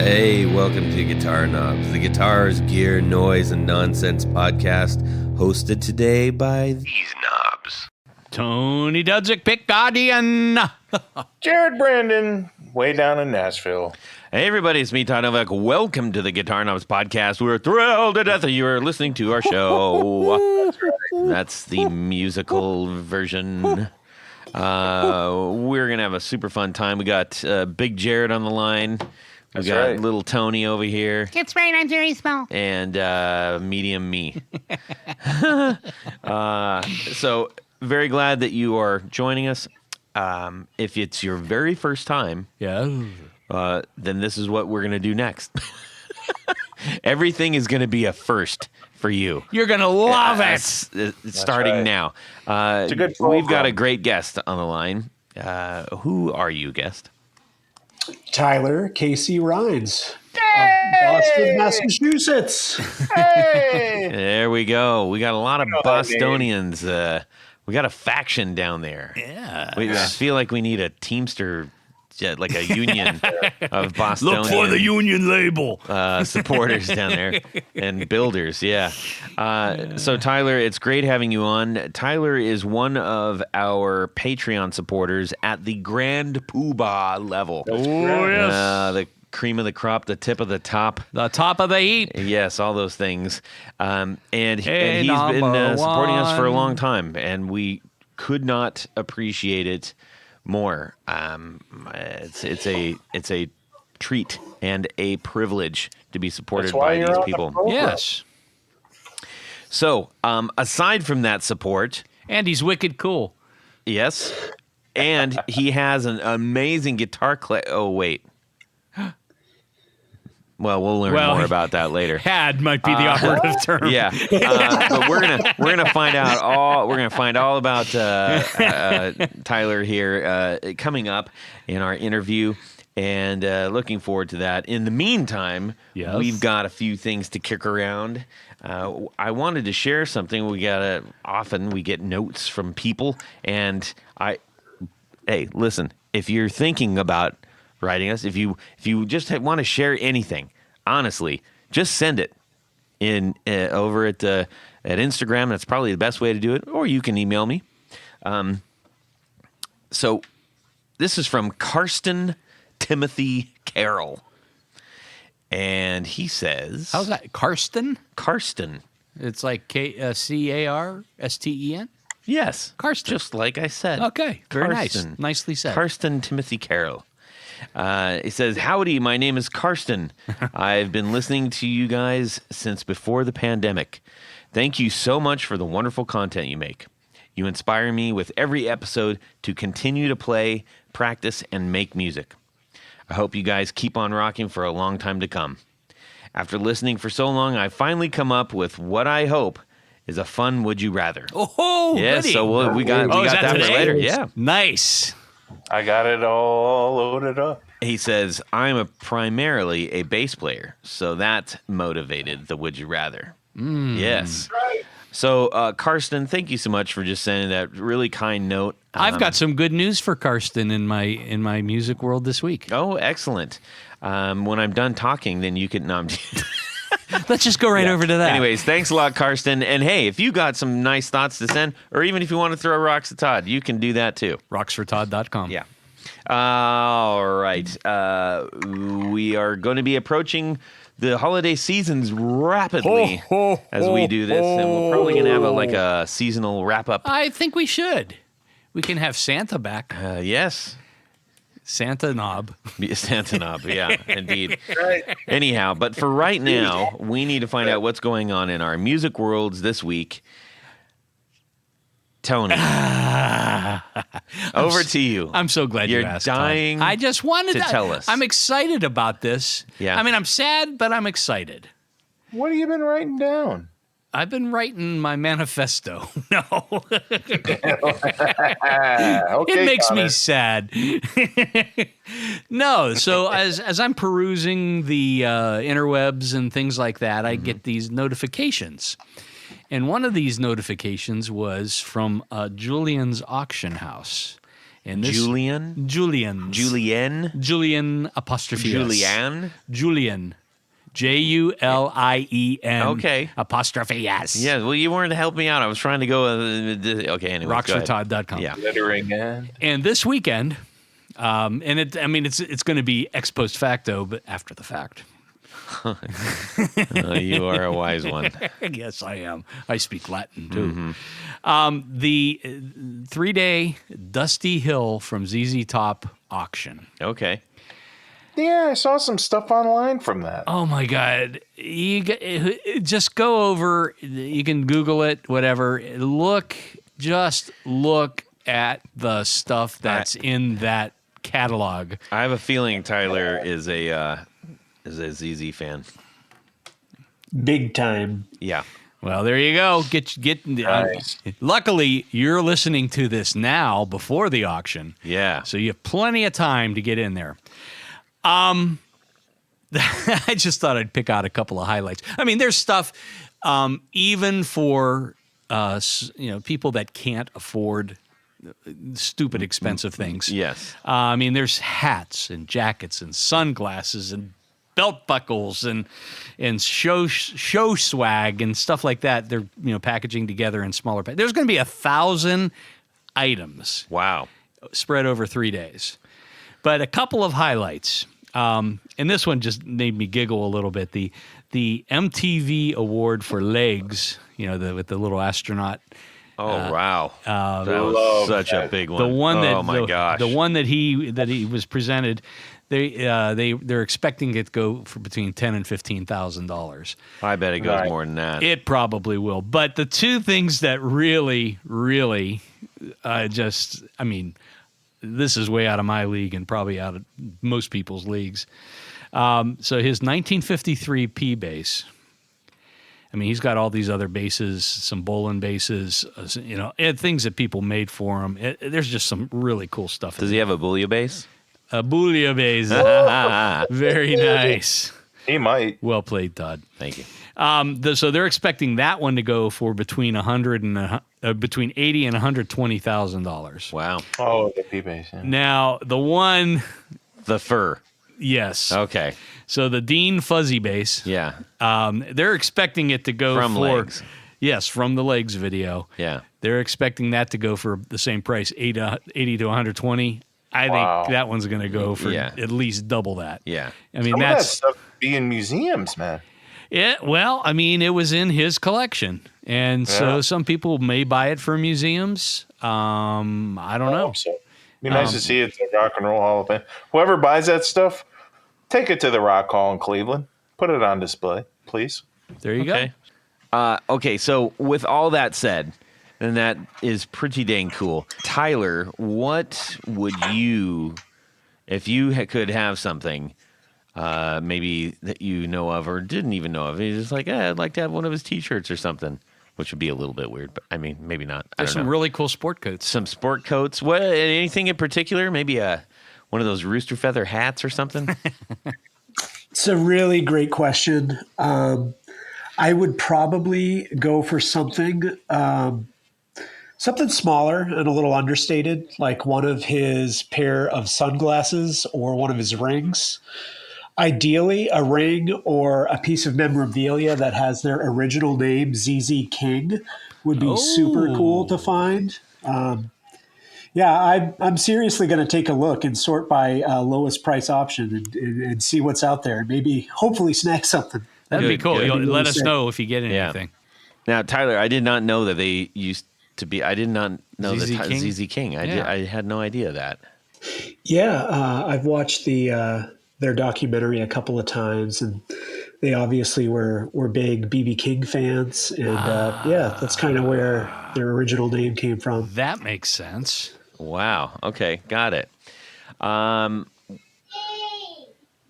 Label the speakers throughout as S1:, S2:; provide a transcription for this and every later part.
S1: Hey, welcome to Guitar Knobs, the guitars, gear, noise, and nonsense podcast, hosted today by these knobs.
S2: Tony Dudzik, Pick Guardian.
S3: Jared Brandon, way down in Nashville.
S2: Hey, everybody, it's me, Todd Novak. Welcome to the Guitar Knobs podcast. We're thrilled to death that you are listening to our show. That's the musical version. We're going to have a super fun time. We got Big Jared on the line. We got little Tony over here.
S4: That's right, I'm very small.
S2: And medium me. So very glad that you are joining us. If it's your very first time, then this is what we're going to do next. Everything is going to be a first for you.
S4: You're going to love it.
S2: Starting now.
S3: It's a good
S2: we've got a great guest on the line. Who are you, guest?
S5: Tyler KC Rines of Boston, Massachusetts.
S3: Hey!
S2: There we go. We got a lot of Bostonians. We got a faction down there.
S4: Yeah.
S2: I feel like we need a Teamster, like a union of Bostonian.
S4: Look for the union label.
S2: Supporters down there and builders, yeah. So, Tyler, it's great having you on. Tyler is one of our Patreon supporters at the Grand Poohbah level.
S3: Oh, yes.
S2: The cream of the crop, the tip of the top.
S4: The top of the heap.
S2: Yes, all those things. And he's been supporting us for a long time, and we could not appreciate it more. It's a treat and a privilege to be supported by these people.
S4: Yes.
S2: So, aside from that support,
S4: And he's wicked cool.
S2: yes, and he has an amazing guitar Oh, wait. Well, we'll learn more about that later.
S4: Had might be the operative term.
S2: Yeah, but we're gonna find out all. We're gonna find all about Tyler here coming up in our interview, and looking forward to that. In the meantime, we've got a few things to kick around. I wanted to share something. Often we get notes from people, and hey, listen, if you're thinking about writing us, if you just want to share anything, honestly, just send it in over at Instagram. That's probably the best way to do it, or you can email me. So this is from Karsten Timothy Carroll, and he says,
S4: How's that? Karsten?
S2: Karsten.
S4: It's like Carsten.
S2: Yes,
S4: Karsten.
S2: Just like I said.
S4: Okay, very
S2: Karsten.
S4: nice. Nicely said.
S2: Karsten Timothy Carroll. He says, howdy, my name is Karsten. I've been listening to you guys since before the pandemic. Thank you so much for the wonderful content you make. You inspire me with every episode to continue to play, practice, and make music. I hope you guys keep on rocking for a long time to come. After listening for so long, I finally come up with what I hope is a fun Would You Rather.
S4: Oh,
S2: yes,
S4: goody.
S2: so we got that for later. Yeah.
S4: Nice.
S3: I got it all loaded up.
S2: He says, I'm primarily a bass player, so that motivated the Would You Rather. Yes. So, Karsten, thank you so much for just sending that really kind note.
S4: I've got some good news for Karsten in my music world this week.
S2: Oh, excellent. When I'm done talking, then you can... No,
S4: Let's just go right over to that.
S2: Anyways, thanks a lot, Karsten. And hey, if you got some nice thoughts to send, or even if you want to throw rocks at Todd, you can do that too.
S4: Rocksfortodd.com.
S2: Yeah. All right. We are going to be approaching the holiday seasons rapidly as we do this, and we're probably going to have a seasonal wrap-up.
S4: I think we should. We can have Santa back.
S2: Yes.
S4: Santa Knob.
S2: Santa Knob, yeah, indeed. Right. Anyhow, but for right now, we need to find out what's going on in our music worlds this week. Tony, over to you.
S4: I'm so glad you asked.
S2: You're dying.
S4: I just wanted
S2: to tell us.
S4: I'm excited about this.
S2: Yeah.
S4: I mean, I'm sad, but I'm excited.
S3: What have you been writing down?
S4: I've been writing my manifesto. No.
S3: Okay,
S4: It makes
S3: Connor.
S4: me sad. No, so as I'm perusing the interwebs and things like that, I get these notifications. And one of these notifications was from Julian's Auction House. And this,
S2: Julian
S4: apostrophe S.
S2: Julian.
S4: Julian. Julien.
S2: Okay.
S4: Apostrophe S.
S2: Yeah, well, you weren't to help me out. I was trying to go. Okay, anyway.
S4: Rocksfortodd.com.
S2: Yeah.
S3: Littering in.
S4: And this weekend, it's going to be ex post facto, but after the fact.
S2: You are a wise one.
S4: Yes, I am. I speak Latin too. The 3-day Dusty Hill from ZZ Top auction.
S2: Okay.
S3: Yeah, I saw some stuff online from that.
S4: Oh my God! Just go over. You can Google it, whatever. Just look at the stuff that's in that catalog.
S2: I have a feeling Tyler is a ZZ fan.
S5: Big time.
S2: Yeah.
S4: Well, there you go.
S3: Nice.
S4: Luckily, you're listening to this now before the auction.
S2: Yeah.
S4: So you have plenty of time to get in there. I just thought I'd pick out a couple of highlights. I mean, there's stuff even for people that can't afford stupid expensive things.
S2: Yes.
S4: I mean, there's hats and jackets and sunglasses and belt buckles and show swag and stuff like that. They're packaging together in smaller. There's going to be 1,000 items.
S2: Wow.
S4: Spread over 3 days. But a couple of highlights, and this one just made me giggle a little bit. The MTV Award for Legs, with the little astronaut.
S2: Oh wow, that was such a big one.
S4: The one that,
S2: oh my gosh,
S4: the one that he was presented. They're expecting it to go for between $10,000 and $15,000.
S2: I bet it goes more than that.
S4: It probably will. But the two things that really, really, this is way out of my league and probably out of most people's leagues. So his 1953 P bass. I mean, he's got all these other basses, some Bolin basses, things that people made for him. There's just some really cool stuff.
S2: Does he have a Boolia bass?
S4: A Boolia bass. Very nice.
S3: He might.
S4: Well played, Todd.
S2: Thank you.
S4: So they're expecting that one to go for between $80,000 and $120,000.
S2: Wow.
S3: Oh, the P-bass. Yeah.
S4: Now
S2: The fur.
S4: Yes.
S2: Okay.
S4: So the Dean Fuzzy bass.
S2: Yeah.
S4: They're expecting it to go
S2: From
S4: for
S2: Legs.
S4: Yes, from the Legs video.
S2: Yeah.
S4: They're expecting that to go for the same price, 80 to 120. I think that one's going to go for at least double that.
S2: Yeah.
S4: I mean,
S3: Some of that stuff be in museums, man.
S4: Yeah, well, I mean, it was in his collection, and so some people may buy it for museums. I don't know.
S3: So be nice to see it at the Rock and Roll Hall of Fame. Whoever buys that stuff, take it to the Rock Hall in Cleveland. Put it on display, please.
S4: There you
S2: go. Okay, so with all that said, and that is pretty dang cool. Tyler, what would you, if you could have something, maybe that you know of or didn't even know of, you're just like, I'd like to have one of his T-shirts or something, which would be a little bit weird, but I mean, maybe not.
S4: There's some really cool sport coats.
S2: Some sport coats. What? Anything in particular? Maybe one of those rooster feather hats or something?
S5: It's a really great question. I would probably go for something smaller and a little understated, like one of his pair of sunglasses or one of his rings. Ideally, a ring or a piece of memorabilia that has their original name, ZZ King, would be super cool to find. I'm seriously going to take a look and sort by lowest price option and see what's out there and maybe hopefully snag something.
S4: That'd be cool.
S2: Good.
S4: Let us know if you get anything.
S2: Now, Tyler, I did not know that they used to be. I did not know
S4: ZZ King?
S2: ZZ King. I had no idea that.
S5: Yeah, I've watched their documentary a couple of times, and they obviously were big B.B. King fans, and that's kind of where their original name came from.
S4: That makes sense.
S2: Wow. Okay, got it.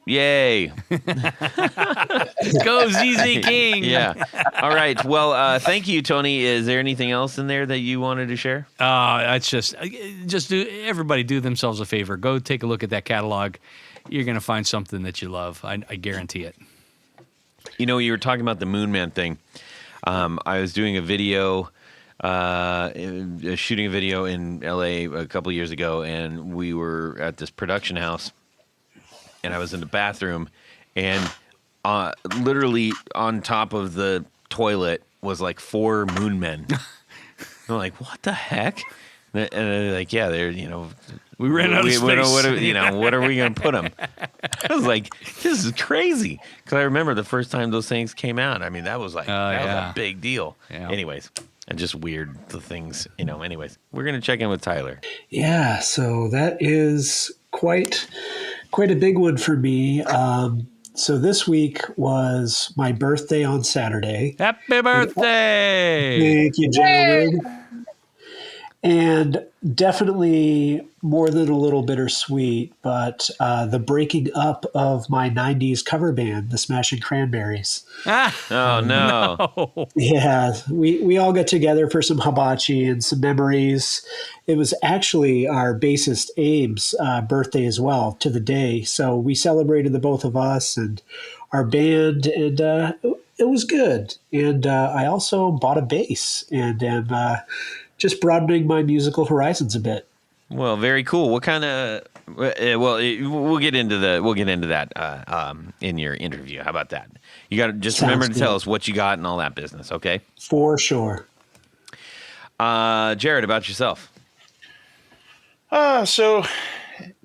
S2: Yay.
S4: Go ZZ King.
S2: Yeah. All right. Well, thank you, Tony. Is there anything else in there that you wanted to share?
S4: It's just everybody do themselves a favor. Go take a look at that catalog. You're going to find something that you love. I guarantee it.
S2: You were talking about the Moon Man thing. I was doing a video shooting a video in LA a couple years ago, and we were at this production house, and I was in the bathroom, and literally on top of the toilet was like 4 moon men. I'm like, what the heck? And they're like, yeah, they're,
S4: We ran out of space.
S2: What are we going to put them? I was like, this is crazy. Because I remember the first time those things came out. I mean, that was like, was a big deal. Yeah. Anyways, and just weird the things, anyways. We're going to check in with Tyler.
S5: Yeah, so that is quite a big one for me. So this week was my birthday on Saturday.
S4: Happy birthday!
S5: Thank you, gentlemen. And definitely more than a little bittersweet, but the breaking up of my 90s cover band, the Smashing Cranberries.
S2: Oh, no.
S5: Yeah, we all got together for some hibachi and some memories. It was actually our bassist Abe's birthday as well, to the day. So we celebrated the both of us and our band, and it was good. And I also bought a bass and am just broadening my musical horizons a bit.
S2: Well, very cool. What kind of? We'll get into that in your interview. How about that? You got to just remember to tell us what you got and all that business. Okay.
S5: For sure.
S2: Jared, about yourself.
S3: So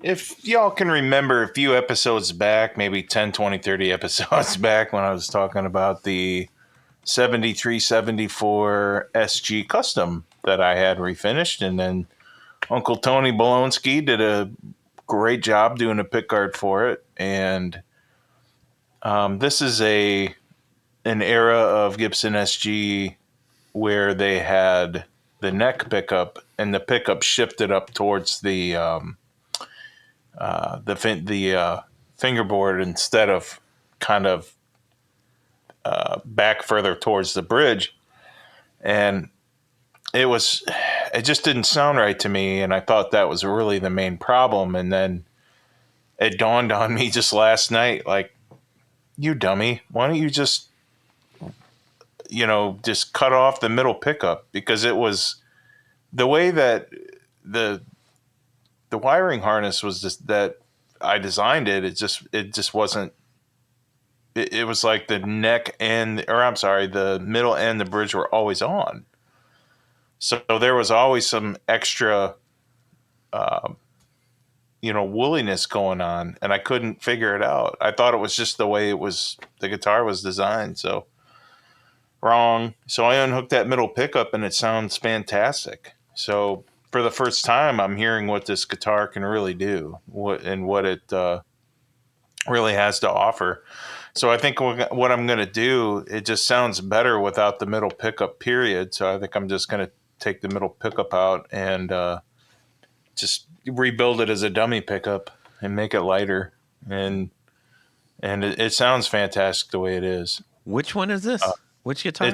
S3: if y'all can remember a few episodes back, maybe 10, 20, 30 episodes back, when I was talking about the 7374 SG Custom that I had refinished, and then Uncle Tony Bolonsky did a great job doing a pickguard for it. And this is an era of Gibson SG where they had the neck pickup, and the pickup shifted up towards the fingerboard instead of kind of back further towards the bridge. And it just didn't sound right to me, and I thought that was really the main problem. And then it dawned on me just last night, like, you dummy, why don't you just cut off the middle pickup? Because it was the way that the wiring harness was just that I designed it. It just wasn't. It was like the neck the middle and the bridge were always on. So there was always some extra, woolliness going on, and I couldn't figure it out. I thought it was just the way the guitar was designed. So wrong. So I unhooked that middle pickup, and it sounds fantastic. So for the first time, I'm hearing what this guitar can really do, what it really has to offer. So I think what I'm going to do, it just sounds better without the middle pickup, period. So I think I'm just going to take the middle pickup out and just rebuild it as a dummy pickup and make it lighter. And it sounds fantastic the way it is.
S2: Which one is this? Which guitar?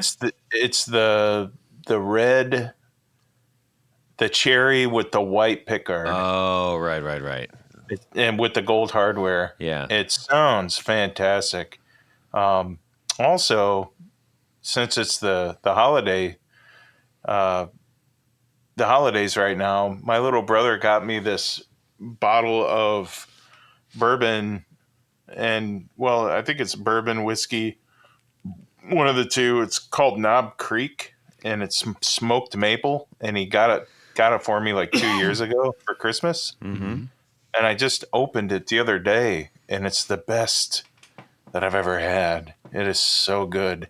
S3: It's the red, the cherry with the white pickguard.
S2: Oh, right.
S3: And with the gold hardware.
S2: Yeah.
S3: It sounds fantastic. Also, since it's the holidays right now, my little brother got me this bottle of bourbon, and I think it's bourbon whiskey, one of the two. It's called Knob Creek, and it's smoked maple, and he got it for me like 2 years ago for Christmas.
S2: Mm-hmm.
S3: And I just opened it the other day, and it's the best that I've ever had. It is so good.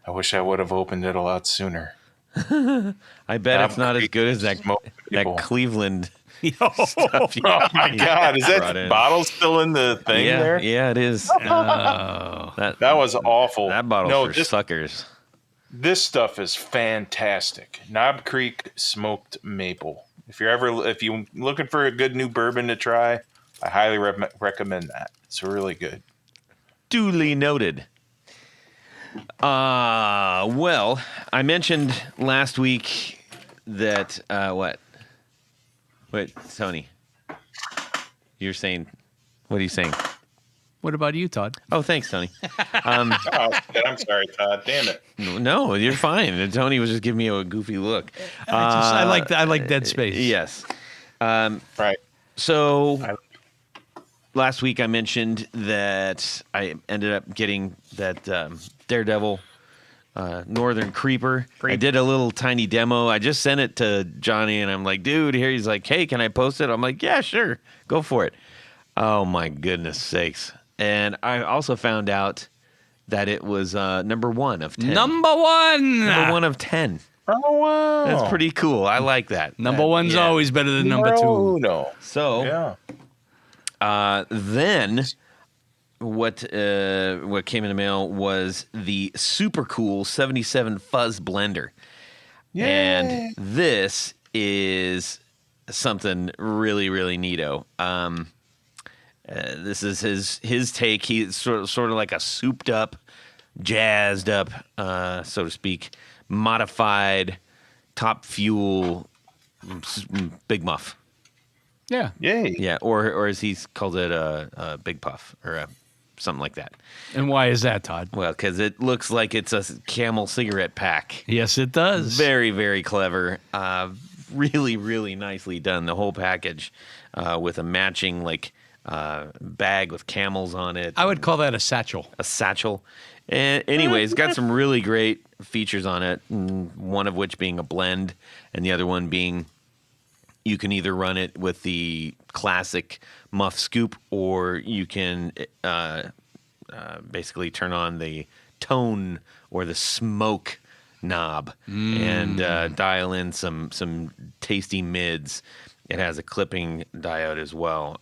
S3: I wish I would have opened it a lot sooner.
S2: I bet it's not as good as that Cleveland stuff.
S3: Oh my God. Is that bottle still in the thing there?
S2: Yeah, it is.
S3: That was awful.
S2: That bottle's for suckers.
S3: This stuff is fantastic. Knob Creek smoked maple. If you're looking for a good new bourbon to try, I highly recommend that. It's really good.
S2: Duly noted. Well, I mentioned last week that what? Wait, Tony. You're saying, what are you saying?
S4: What about you, Todd?
S2: Oh, thanks, Tony.
S3: Oh, shit, I'm sorry, Todd. Damn it.
S2: No, you're fine. Tony was just giving me a goofy look.
S4: I like Dead Space.
S2: Yes.
S3: Right.
S2: So last week I mentioned that I ended up getting that Daredevil Northern Creeper. I did a little tiny demo. I just sent it to Johnny, and I'm like, dude, here. He's like, hey, can I post it? I'm like, yeah, sure. Go for it. Oh, my goodness sakes. And I also found out that it was number 1 of 10.
S4: Number 1!
S2: Number 1 of 10.
S3: Oh, wow.
S2: That's pretty cool. I like that.
S4: Number 1's always better than number 2.
S3: No.
S2: So,
S3: Yeah.
S2: then what came in the mail was the super cool 77 fuzz blender.
S3: Yay.
S2: And this is something really, really neato. This is his take. He's sort of like a souped up, jazzed up, so to speak, modified Top Fuel Big Muff.
S4: Yeah.
S3: Yay.
S2: Yeah, or as he's called it, a Big Puff or something like that.
S4: And why is that, Todd?
S2: Well, because it looks like it's a Camel cigarette pack.
S4: Yes, it does.
S2: Very, very clever. Really, really nicely done. The whole package with a matching bag with camels on it.
S4: I would call that a satchel.
S2: A satchel. And anyways, got some really great features on it. One of which being a blend, and the other one being you can either run it with the classic muff scoop, or you can basically turn on the tone or the smoke knob and dial in some tasty mids. It has a clipping diode as well,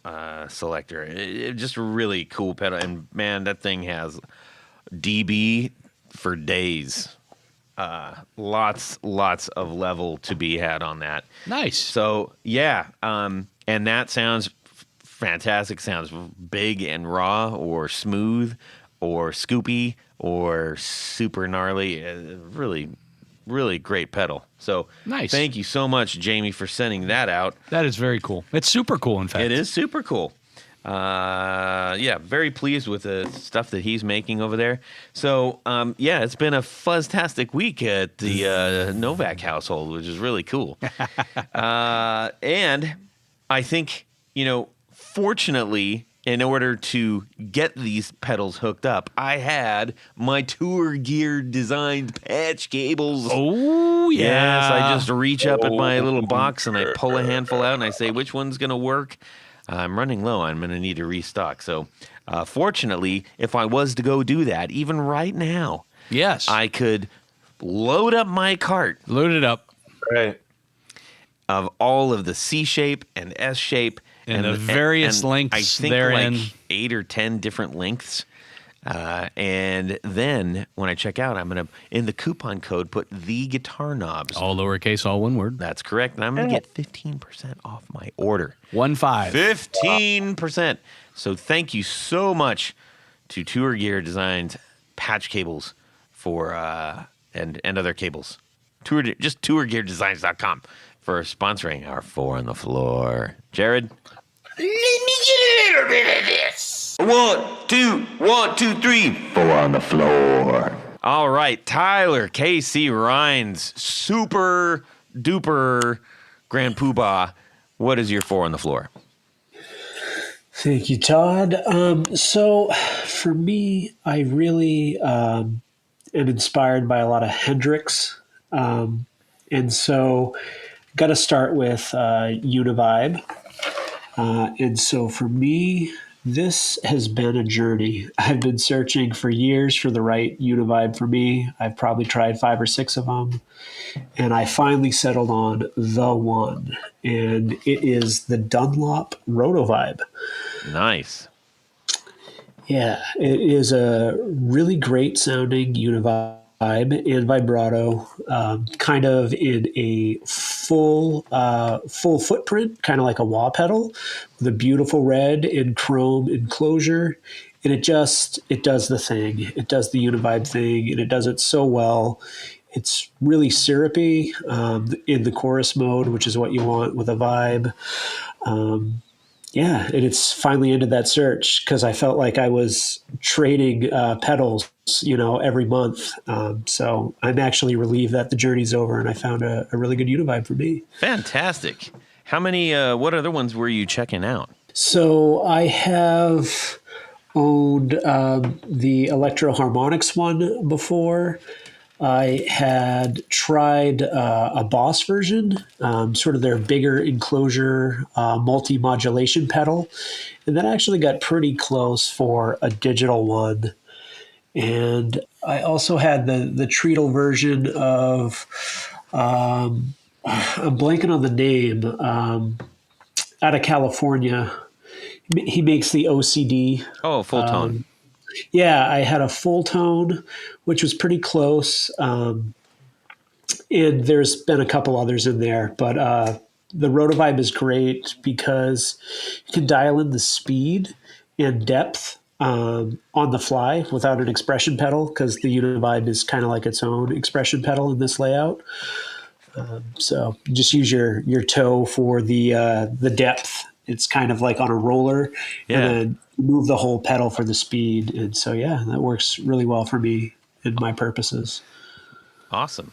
S2: selector. It just a really cool pedal. And man, that thing has dB for days. Lots of level to be had on that.
S4: Nice.
S2: So yeah, and that sounds fantastic. Sounds big and raw, or smooth, or scoopy, or super gnarly. Really, really great pedal. So
S4: nice.
S2: Thank you so much, Jamie, for sending that out.
S4: That is very cool. It's super cool, in fact.
S2: It is super cool. Yeah, very pleased with the stuff that he's making over there. So, yeah, it's been a fuzztastic week at the Novak household, which is really cool. And I think, fortunately, in order to get these pedals hooked up, I had my Tour Gear designed patch cables.
S4: Oh, yeah.
S2: Yes, I just reach up at my little box and I pull a handful out and I say, which one's going to work? I'm running low. I'm going to need to restock. So, fortunately, if I was to go do that, even right now,
S4: yes,
S2: I could load up my cart.
S4: Load it up.
S3: Right.
S2: Of all of the C shape and S shape.
S4: And the various lengths
S2: I think
S4: therein.
S2: like 8 or 10 different lengths. And then when I check out, I'm going to, in the coupon code, put the guitar knobs.
S4: All lowercase, all one word.
S2: That's correct. And I'm going to get 15% off my order.
S4: 15.
S2: 15%. So thank you so much to Tour Gear Designs patch cables for and other cables. Just tourgeardesigns.com for sponsoring our Four on the Floor. Jared?
S6: Let me get a little bit of this.
S1: 1, 2, 3. Four on the floor.
S2: All right, Tyler, KC Rines, super duper Grand Poohbah. What is your Four on the Floor?
S5: Thank you, Todd. So for me, I really am inspired by a lot of Hendrix. And so got to start with Univibe. And so for me, this has been a journey. I've been searching for years for the right Univibe for me. I've probably tried 5 or 6 of them. And I finally settled on the one. And it is the Dunlop Rotovibe.
S2: Nice.
S5: Yeah, it is a really great sounding Univibe and vibrato, kind of in a full footprint, kind of like a wah pedal, with a beautiful red and chrome enclosure. And it does the thing. It does the Univibe thing, and it does it so well. It's really syrupy in the chorus mode, which is what you want with a vibe. yeah, and it's finally ended that search because I felt like I was trading pedals, every month. So I'm actually relieved that the journey's over, and I found a really good Univibe for me.
S2: Fantastic. How many? What other ones were you checking out?
S5: So I have owned the Electro Harmonix one before. I had tried a Boss version, sort of their bigger enclosure multi-modulation pedal, and that actually got pretty close for a digital one. And I also had the treatle version of, I'm blanking on the name, out of California. He makes the OCD.
S2: Oh, full tone.
S5: Yeah, I had a full tone, which was pretty close. And there's been a couple others in there, but the Rotovibe is great because you can dial in the speed and depth on the fly without an expression pedal, because the Univibe is kind of like its own expression pedal in this layout. So just use your toe for the depth. It's kind of like on a roller, and then move the whole pedal for the speed. And so, yeah, that works really well for me and my purposes.
S2: Awesome.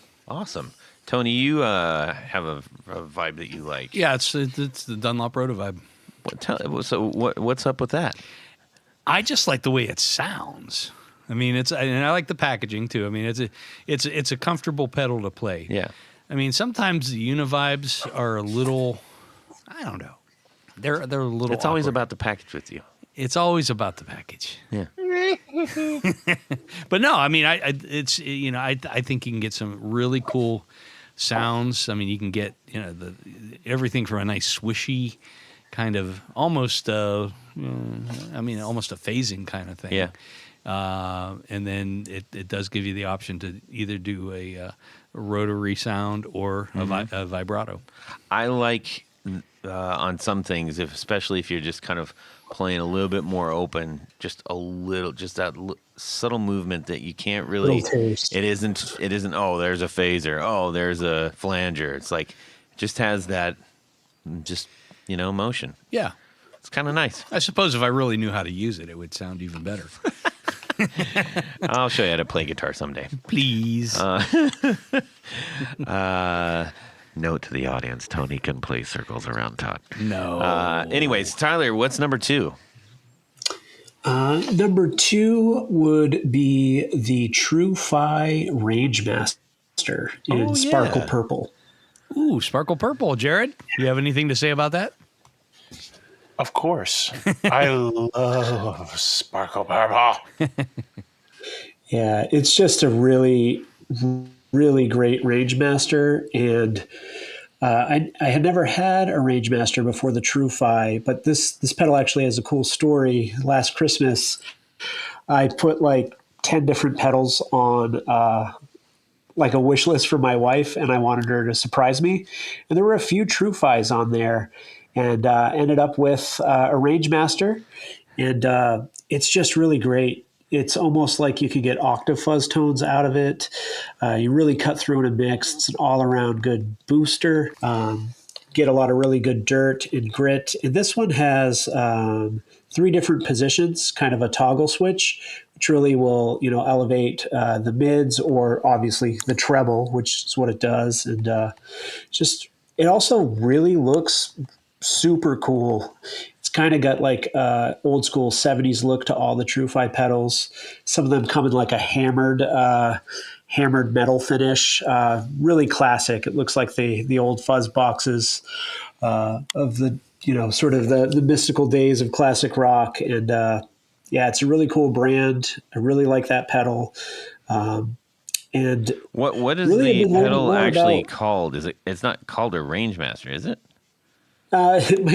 S2: Tony, you have a vibe that you like.
S4: Yeah, it's the Dunlop Rotovibe.
S2: What's up with that?
S4: I just like the way it sounds. I mean, and I like the packaging too. I mean, it's a comfortable pedal to play.
S2: Yeah.
S4: I mean, sometimes the Univibes are a little, I don't know. They're a little.
S2: It's always
S4: awkward.
S2: about the package with you.
S4: It's always about the package.
S2: Yeah.
S4: But no, I mean, I think you can get some really cool sounds. I mean, you can get everything from a nice swishy kind of almost almost a phasing kind of thing.
S2: Yeah.
S4: And then it does give you the option to either do a rotary sound or a vibrato.
S2: I like on some things, especially if you're just kind of playing a little bit more open, just that subtle movement that you can't really. It isn't. Oh, there's a phaser. Oh, there's a flanger. It's like it just has that, motion.
S4: Yeah,
S2: it's kind of nice.
S4: I suppose if I really knew how to use it, it would sound even better.
S2: I'll show you how to play guitar someday.
S4: Please.
S2: Note to the audience: Tony can play circles around Todd.
S4: No.
S2: Anyways, Tyler, what's number 2?
S5: Number 2 would be the True-Fi Rangemaster in Sparkle Purple.
S4: Ooh, Sparkle Purple. Jared, you have anything to say about that?
S3: Of course. I love Sparkle Purple.
S5: Yeah, it's just a really, really great Rangemaster. And I had never had a Rangemaster before the True-Fi, but this pedal actually has a cool story. Last Christmas, I put like 10 different pedals on like a wish list for my wife, and I wanted her to surprise me. And there were a few True-Fis on there, and ended up with a Rangemaster. And it's just really great. It's almost like you could get octave fuzz tones out of it. You really cut through in a mix. It's an all-around good booster. Get a lot of really good dirt and grit. And this one has 3 different positions, kind of a toggle switch, which really will, elevate the mids or obviously the treble, which is what it does. And it also really looks super cool. It's kind of got like old school 70s look to all the True-Fi pedals. Some of them come in like a hammered metal finish. Really classic. It looks like the old fuzz boxes of the sort of the mystical days of classic rock. And it's a really cool brand. I really like that pedal. And
S2: what is
S5: really
S2: the pedal actually called? It's not called a Rangemaster, is it?
S5: It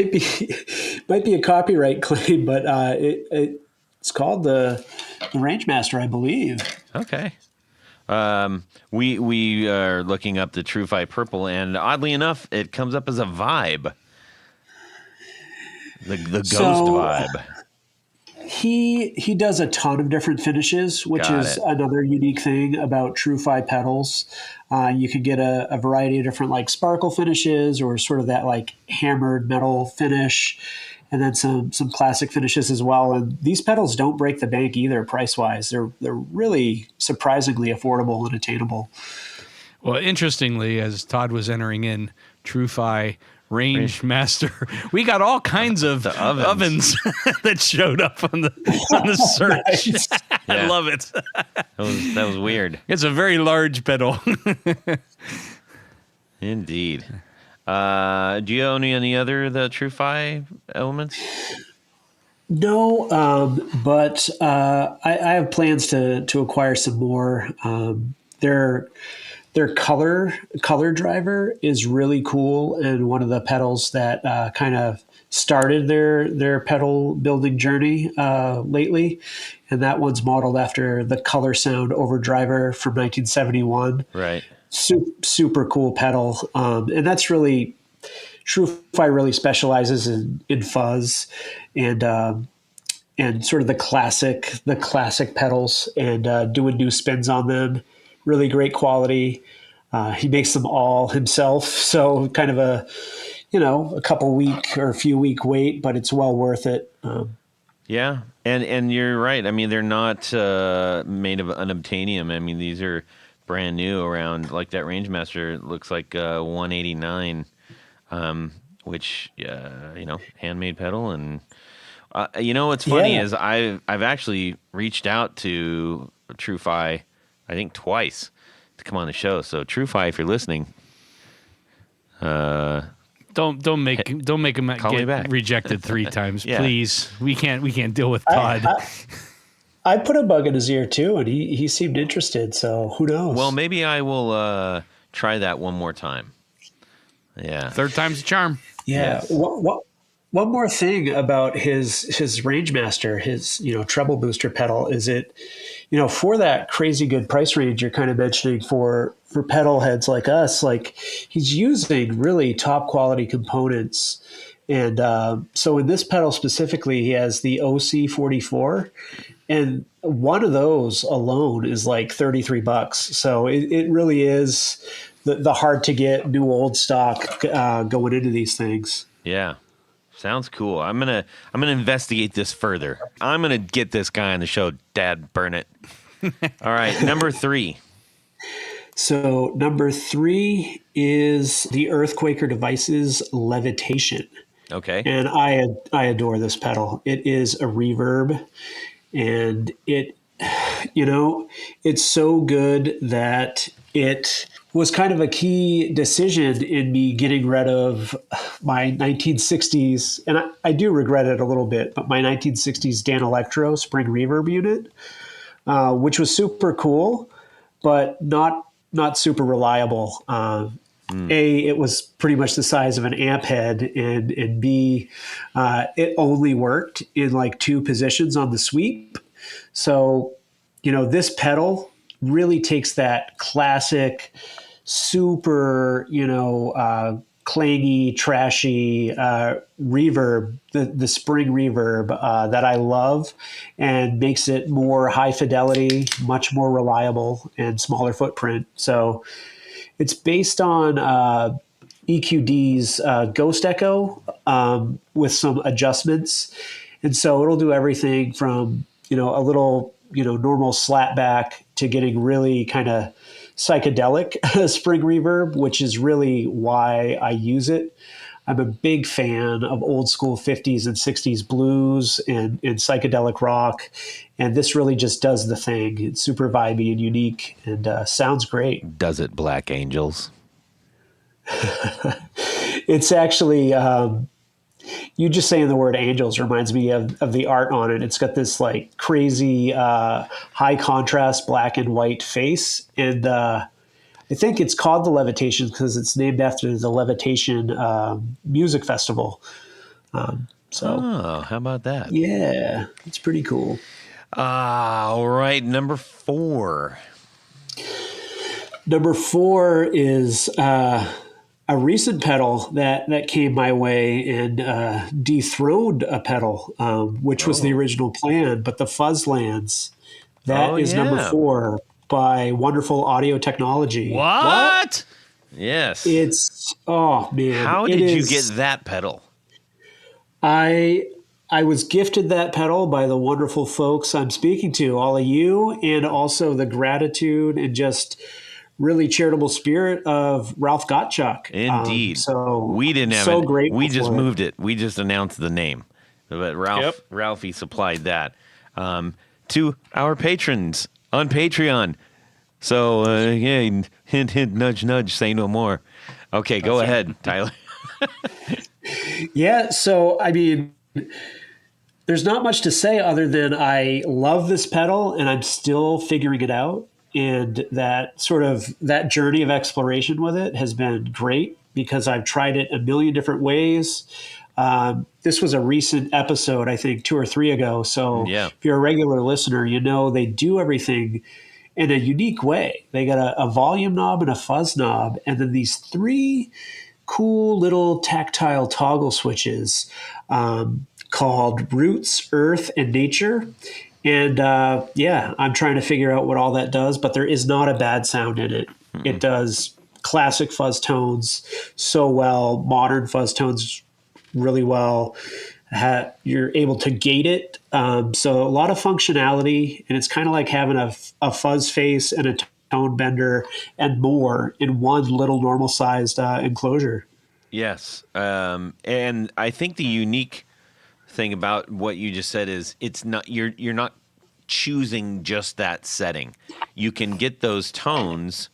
S5: might be a copyright claim, but it's called the Rangemaster, I believe.
S2: Okay. We are looking up the True-Fi Purple, and oddly enough, it comes up as a vibe. The ghost vibe.
S5: He does a ton of different finishes, which
S2: Got
S5: is
S2: it.
S5: another unique thing about TrueFi pedals. You can get a variety of different like sparkle finishes or sort of that like hammered metal finish, and then some classic finishes as well. And these pedals don't break the bank either price wise. They're really surprisingly affordable and attainable.
S4: Well, interestingly, as Todd was entering in TrueFi Range Master, we got all kinds of
S2: The ovens.
S4: that showed up on the search.
S5: Nice.
S4: I
S2: Yeah.
S4: love it.
S2: That was weird.
S4: It's a very large pedal.
S2: Indeed. Do you own any other the TrueFi elements?
S5: No, but I have plans to acquire some more. Their color driver is really cool, and one of the pedals that kind of started their pedal building journey lately. And that one's modeled after the Color Sound overdriver from 1971.
S2: Right.
S5: Super cool pedal, and that's really TrueFi really specializes in fuzz and sort of the classic pedals and doing new spins on them. Really great quality. He makes them all himself, so kind of a couple week or a few week wait, but it's well worth it.
S2: Yeah, and you're right. I mean, they're not made of unobtainium. I mean, these are brand new around, like that Rangemaster looks like 189, which handmade pedal. And what's funny is I've actually reached out to TrueFi, I think twice, to come on the show. So TrueFi, if you're listening,
S4: Don't make him
S2: Call me
S4: get
S2: back.
S4: rejected 3 times,
S2: Yeah.
S4: please. We can't deal with Todd.
S5: I put a bug in his ear too, and he seemed interested. So who knows?
S2: well, maybe I will try that one more time. Yeah.
S4: 3rd time's the charm.
S5: Yeah.
S2: Yes.
S5: One more thing about his Rangemaster, his treble booster pedal, is it, for that crazy good price range you're kind of mentioning for pedal heads like us, like he's using really top quality components. And so in this pedal specifically, he has the OC44, and one of those alone is like $33. So it really is the hard to get new old stock going into these things.
S2: Yeah. Sounds cool. I'm gonna investigate this further. I'm gonna get this guy on the show. Dad, burn it. All right, number 3.
S5: So number 3 is the Earthquaker Devices Levitation.
S2: Okay.
S5: And I adore this pedal. It is a reverb, and it's so good that it was kind of a key decision in me getting rid of my 1960s, and I do regret it a little bit, but my 1960s Dan Electro spring reverb unit, which was super cool, but not super reliable. A, it was pretty much the size of an amp head, and B, it only worked in like 2 positions on the sweep. So, this pedal really takes that classic, super, clangy, trashy reverb, the spring reverb that I love, and makes it more high fidelity, much more reliable, and smaller footprint. So it's based on EQD's Ghost Echo with some adjustments. And so it'll do everything from, a little, normal slapback to getting really kind of psychedelic spring reverb, which is really why I use it. I'm a big fan of old school 50s and 60s blues and psychedelic rock. And this really just does the thing. It's super vibey and unique and sounds great.
S2: Does it, Black Angels?
S5: It's actually, you just saying the word angels reminds me of the art on it. It's got this like crazy high contrast black and white face. And I think it's called the Levitation because it's named after the Levitation Music Festival.
S2: Oh, how about that?
S5: Yeah, it's pretty cool.
S2: All right, number 4.
S5: Number 4 is a recent pedal that came my way and dethroned a pedal, which was the original plan, but the Fuzz lands. That is number
S2: yeah.
S5: 4 by Wonderful Audio Technology.
S4: What?
S2: Yes.
S5: It's oh man!
S2: How
S5: it
S2: did you
S5: is-
S2: get that pedal?
S5: I was gifted that pedal by the wonderful folks I'm speaking to, all of you, and also the gratitude and just really charitable spirit of Ralph Gottschalk.
S2: Indeed.
S5: So
S2: we didn't have
S5: so
S2: it.
S5: grateful
S2: We just
S5: for it.
S2: moved it. We just announced the name. But Ralphie supplied that to our patrons on Patreon. So, yeah, hint, hint, nudge, nudge, say no more. Okay, go ahead, Tyler.
S5: Yeah, so I mean, there's not much to say other than I love this pedal and I'm still figuring it out. And that journey of exploration with it has been great because I've tried it a million different ways. This was a recent episode, I think 2 or 3 ago. So
S2: Yeah.
S5: if you're a regular listener, you know they do everything in a unique way. They got a volume knob and a fuzz knob, and then these 3 cool little tactile toggle switches called Roots, Earth, and Nature. And I'm trying to figure out what all that does, but there is not a bad sound in it. It does classic fuzz tones so well, modern fuzz tones really well. You're able to gate it. So a lot of functionality, and it's kind of like having a fuzz face and a tone bender and more in one little normal sized enclosure.
S2: Yes. And I think the unique thing about what you just said is it's not you're not choosing just that setting. You can get those tones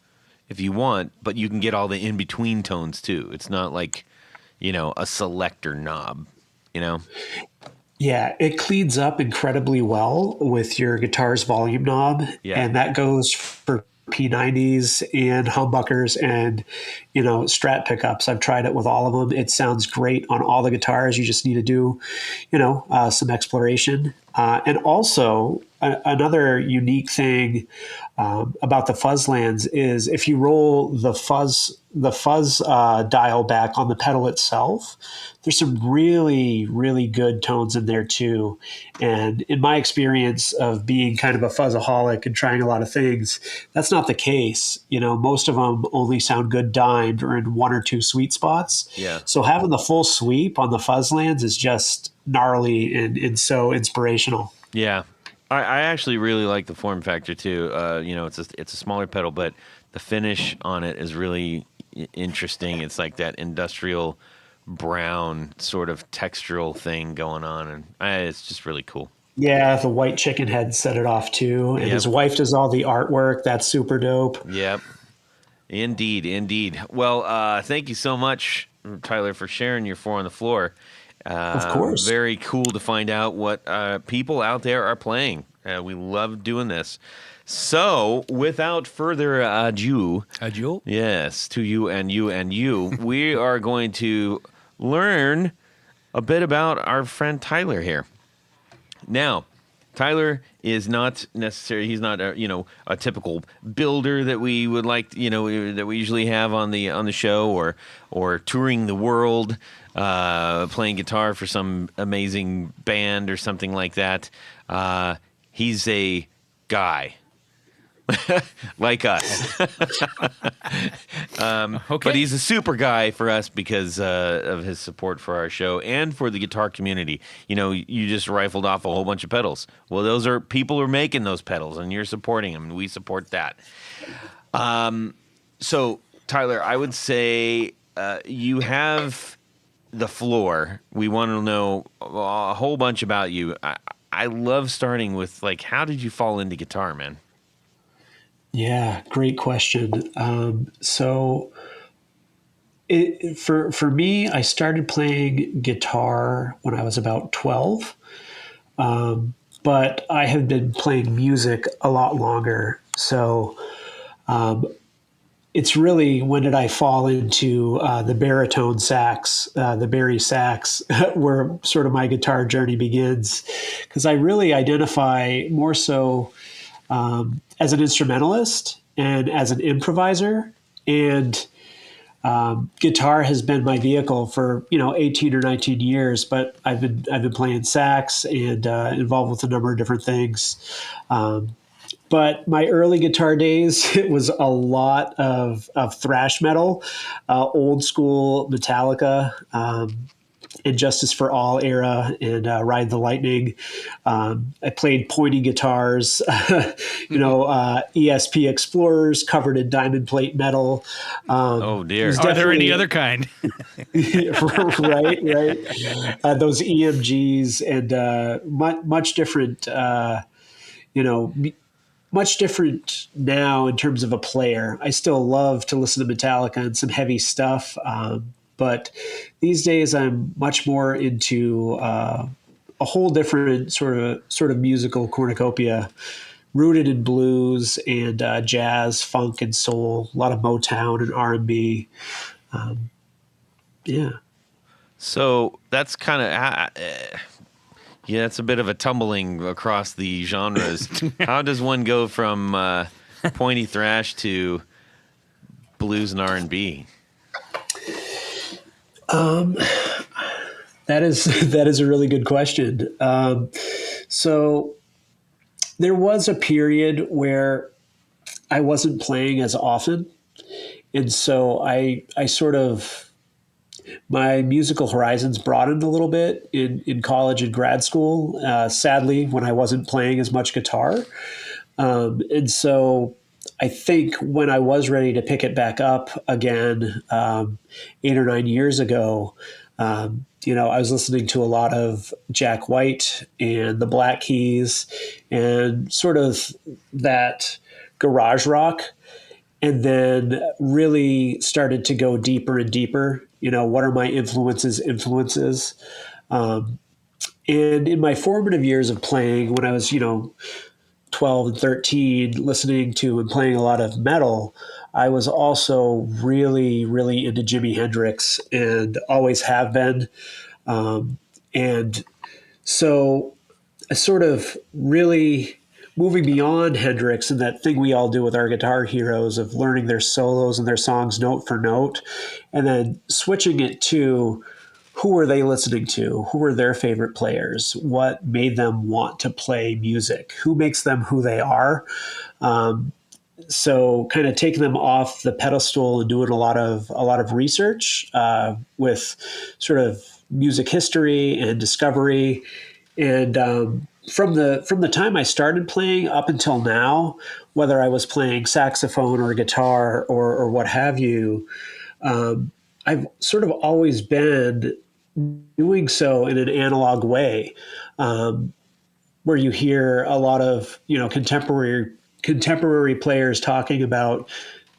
S2: if you want, but you can get all the in-between tones too. It's not like, a selector knob,
S5: Yeah, it cleans up incredibly well with your guitar's volume knob.
S2: Yeah.
S5: And that goes for P90s and humbuckers and, Strat pickups. I've tried it with all of them. It sounds great on all the guitars. You just need to do, some exploration. And also, another unique thing about the Fuzzlands is if you roll the fuzz dial back on the pedal itself, there's some really, really good tones in there too. And in my experience of being kind of a fuzzaholic and trying a lot of things, that's not the case. Most of them only sound good dimed or in 1 or 2 sweet spots.
S2: Yeah.
S5: So having the full sweep on the Fuzzlands is just gnarly and so inspirational.
S2: Yeah. I actually really like the form factor too. It's a smaller pedal, but the finish on it is really interesting. It's like that industrial brown sort of textural thing going on, and it's just really cool.
S5: Yeah, the white chicken head set it off too, and his wife does all the artwork. That's super dope.
S2: Yep. Indeed. Well, thank you so much, Tyler, for sharing your 4 on the floor.
S5: Of course.
S2: Very cool to find out what people out there are playing. We love doing this. So, without further ado, yes, to you and you and you, we are going to learn a bit about our friend Tyler here. Now, Tyler is not necessarily, he's not a typical builder that we would like, that we usually have on the show or touring the world, playing guitar for some amazing band or something like that. He's a guy like us.
S4: Okay.
S2: But he's a super guy for us because of his support for our show and for the guitar community. You just rifled off a whole bunch of pedals. Well, those are people who are making those pedals, and you're supporting them, and we support that. So, Tyler, I would say you have the floor. We want to know a whole bunch about you. I love starting with, how did you fall into guitar, man?
S5: Yeah, great question. So for me, I started playing guitar when I was about 12, but I have been playing music a lot longer. So it's really, when did I fall into the baritone sax, the Barry sax, where sort of my guitar journey begins, because I really identify more so as an instrumentalist and as an improviser. And Guitar has been my vehicle for 18 or 19 years, but I've been playing sax and involved with a number of different things. But my early guitar days, it was a lot of thrash metal, old school Metallica, and Justice for All era, and Ride the Lightning. I played pointy guitars, ESP Explorers covered in diamond plate metal.
S2: Oh dear!
S4: Are there any other kind?
S5: right. Those EMGs and much different. Much different now in terms of a player. I still love to listen to Metallica and some heavy stuff, but these days I'm much more into a whole different sort of musical cornucopia, rooted in blues and jazz, funk, and soul. A lot of Motown and R&B. Yeah.
S2: So that's kind of. Yeah, it's a bit of a tumbling across the genres. How does one go from pointy thrash to blues and R&B?
S5: That is a really good question. So there was a period where I wasn't playing as often, and so I sort of, my musical horizons broadened a little bit in college and grad school, sadly, when I wasn't playing as much guitar. And so I think when I was ready to pick it back up again 8 or 9 years ago, I was listening to a lot of Jack White and the Black Keys and sort of that garage rock, and then really started to go deeper and deeper. What are my influences? And in my formative years of playing, when I was, 12 and 13, listening to and playing a lot of metal, I was also really, really into Jimi Hendrix and always have been. And so I sort of really moving beyond Hendrix and that thing we all do with our guitar heroes of learning their solos and their songs note for note, and then switching it to who are they listening to? Who are their favorite players? What made them want to play music? Who makes them who they are? So kind of taking them off the pedestal and doing a lot of research with sort of music history and discovery. And from the time I started playing up until now, whether I was playing saxophone or guitar or what have you, I've sort of always been doing so in an analog way, where you hear a lot of contemporary players talking about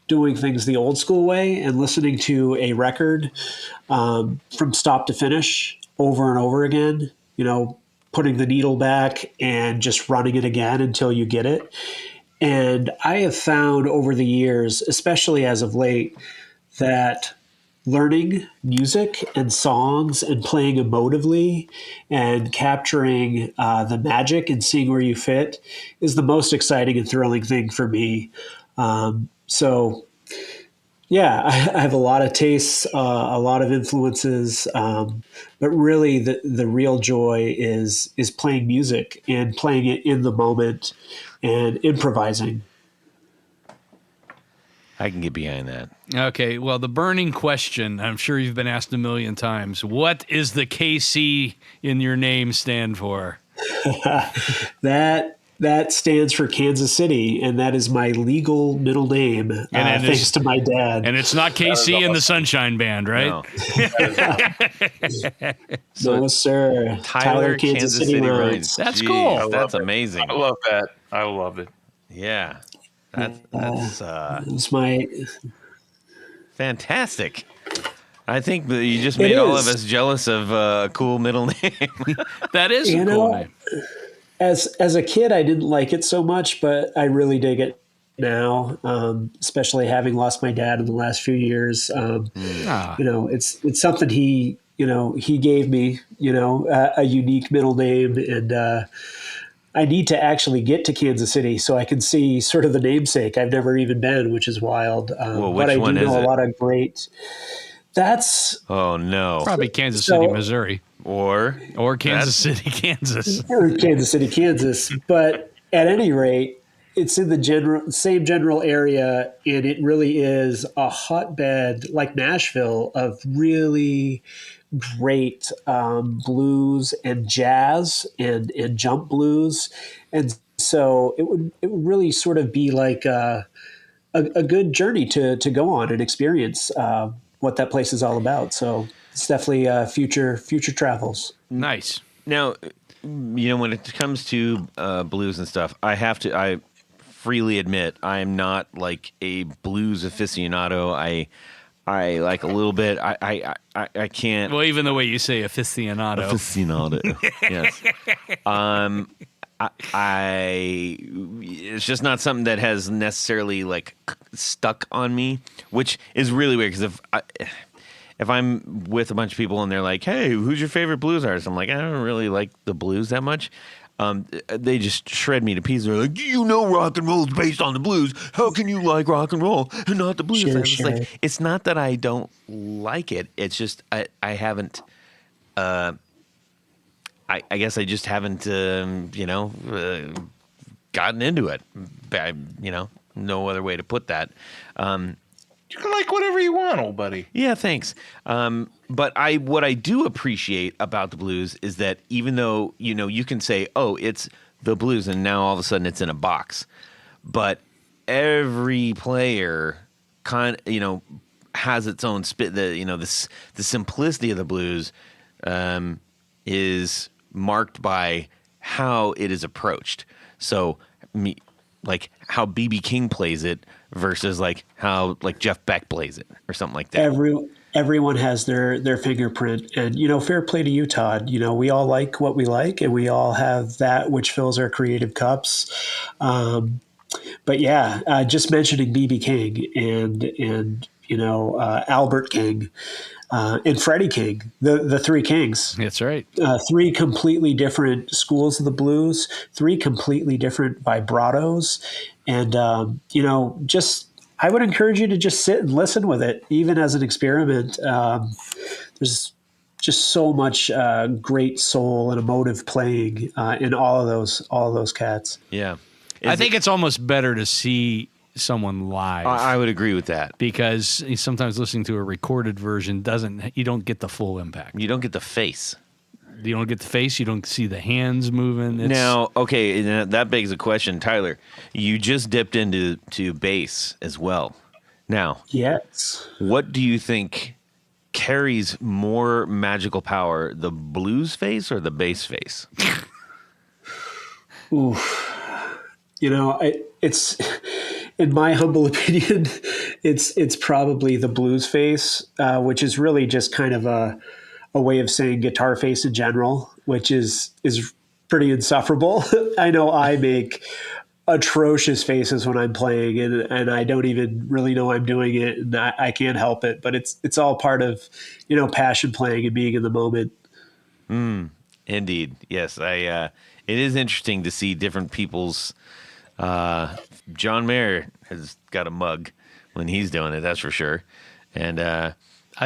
S5: doing things the old school way and listening to a record from stop to finish over and over again, putting the needle back and just running it again until you get it. And I have found over the years, especially as of late, that learning music and songs and playing emotively and capturing the magic and seeing where you fit is the most exciting and thrilling thing for me. So yeah, I have a lot of tastes, a lot of influences, but really the real joy is playing music and playing it in the moment and improvising.
S2: I can get behind that.
S4: Okay, well, the burning question, I'm sure you've been asked a million times. What is the KC in your name stand for?
S5: That stands for Kansas City, and that is my legal middle name, thanks to my dad.
S4: And it's not KC and the Sunshine Band, right?
S2: No.
S5: No, sir.
S2: Tyler Kansas City Rines.
S4: That's
S2: Jeez,
S4: cool.
S2: That's amazing.
S3: I love that. I love it.
S2: Yeah. That's
S5: It's my
S2: fantastic. I think that you just made all of us jealous of a cool middle name.
S4: That is a cool name.
S5: As a kid, I didn't like it so much, but I really dig it now, especially having lost my dad in the last few years. It's something he gave me, a unique middle name, and I need to actually get to Kansas City so I can see sort of the namesake. I've never even been, which is wild.
S2: Well,
S5: But
S2: which
S5: I do
S2: one is
S5: know a
S2: it?
S5: lot of great. That's
S2: Oh no.
S4: Probably Kansas
S5: So-
S4: City, Missouri,
S2: Or
S4: or Kansas City, Kansas.
S5: Kansas City, Kansas. But at any rate, it's in the same general area, and it really is a hotbed like Nashville of really great blues and jazz and jump blues, and so it would really sort of be like a good journey to go on and experience what that place is all about. So it's definitely future travels.
S4: Nice.
S2: now, when it comes to blues and stuff, I freely admit I'm not like a blues aficionado. I like a little bit. I can't.
S4: Well, even the way you say aficionado.
S2: Aficionado. Yes. It's just not something that has necessarily like stuck on me, which is really weird because if I'm with a bunch of people and they're like, "Hey, who's your favorite blues artist?" I'm like, I don't really like the blues that much. They just shred me to pieces. They're like, "You know, rock and roll is based on the blues. How can you like rock and roll and not the blues?"
S5: Sure,
S2: It's
S5: sure.
S2: like, it's not that I don't like it. It's just I haven't. I guess I just haven't, gotten into it. No other way to put that.
S3: You can like whatever you want, old buddy.
S2: Yeah, thanks. But what I do appreciate about the blues is that even though, you can say, oh, it's the blues, and now all of a sudden it's in a box. But every player has its own spit. The simplicity of the blues is marked by how it is approached. So, like how B.B. King plays it versus like how like Jeff Beck plays it or something like that.
S5: Everyone has their fingerprint, and fair play to you, Todd. We all like what we like, and we all have that which fills our creative cups. But yeah, just mentioning B.B. King and Albert King and Freddie King, the three kings.
S4: That's right.
S5: Three completely different schools of the blues, three completely different vibratos, and I would encourage you to just sit and listen with it, even as an experiment. There's just so much great soul and emotive playing in all of those cats.
S2: Yeah.
S4: I think it's almost better to see someone live.
S2: I would agree with that.
S4: Because sometimes listening to a recorded version you don't get the full impact.
S2: You don't get the face.
S4: You don't get the face. You don't see the hands moving.
S2: Now, okay, that begs a question, Tyler. You just dipped into bass as well. Now,
S5: Yes.
S2: what do you think carries more magical power, the blues face or the bass face?
S5: Ooh. It's in my humble opinion, it's probably the blues face, which is really just kind of a way of saying guitar face in general, which is pretty insufferable. I know I make atrocious faces when I'm playing, and I don't even really know I'm doing it, and I can't help it. But it's all part of passion playing and being in the moment.
S2: Indeed, yes. It is interesting to see different people's. John Mayer has got a mug when he's doing it, that's for sure. And
S4: I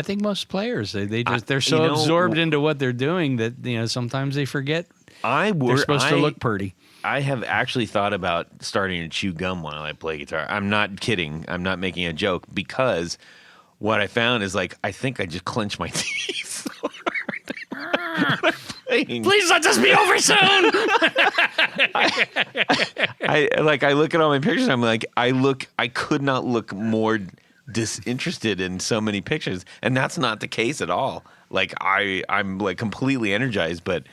S4: think most players they're so absorbed into what they're doing that sometimes they forget they're supposed to look pretty.
S2: I have actually thought about starting to chew gum while I play guitar. I'm not kidding. I'm not making a joke, because what I found is like I think I just clench my teeth.
S4: Please let this be over soon.
S2: I look at all my pictures and I'm like, I could not look more disinterested in so many pictures, and that's not the case at all. Like I'm like completely energized, but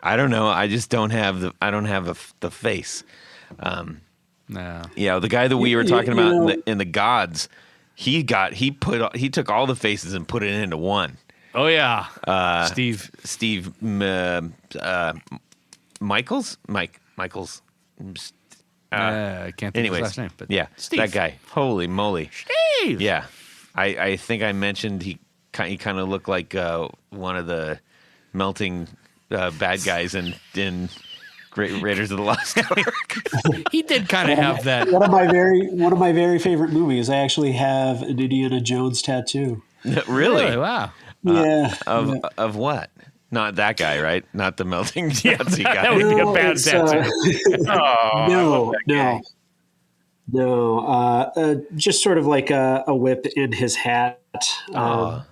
S2: I don't know. I just don't have the face.
S4: No.
S2: Yeah, the guy that we were talking about in the Gods, he took all the faces and put it into one.
S4: Oh yeah, Steve
S2: Michaels.
S4: I can't think of his last name, but
S2: yeah,
S4: Steve.
S2: that guy. Holy moly,
S4: Steve.
S2: Yeah, I think I mentioned he kind of looked like one of the melting bad guys in Raiders of the Lost Ark.
S4: He did kind of have that.
S5: One of my very favorite movies. I actually have an Indiana Jones tattoo.
S2: Really?
S4: Wow.
S5: Yeah.
S2: Of what? Not that guy, right? Not the melting Nazi guy.
S4: That would be a bad
S5: it's,
S4: tattoo.
S5: No. Just sort of like a whip in his hat.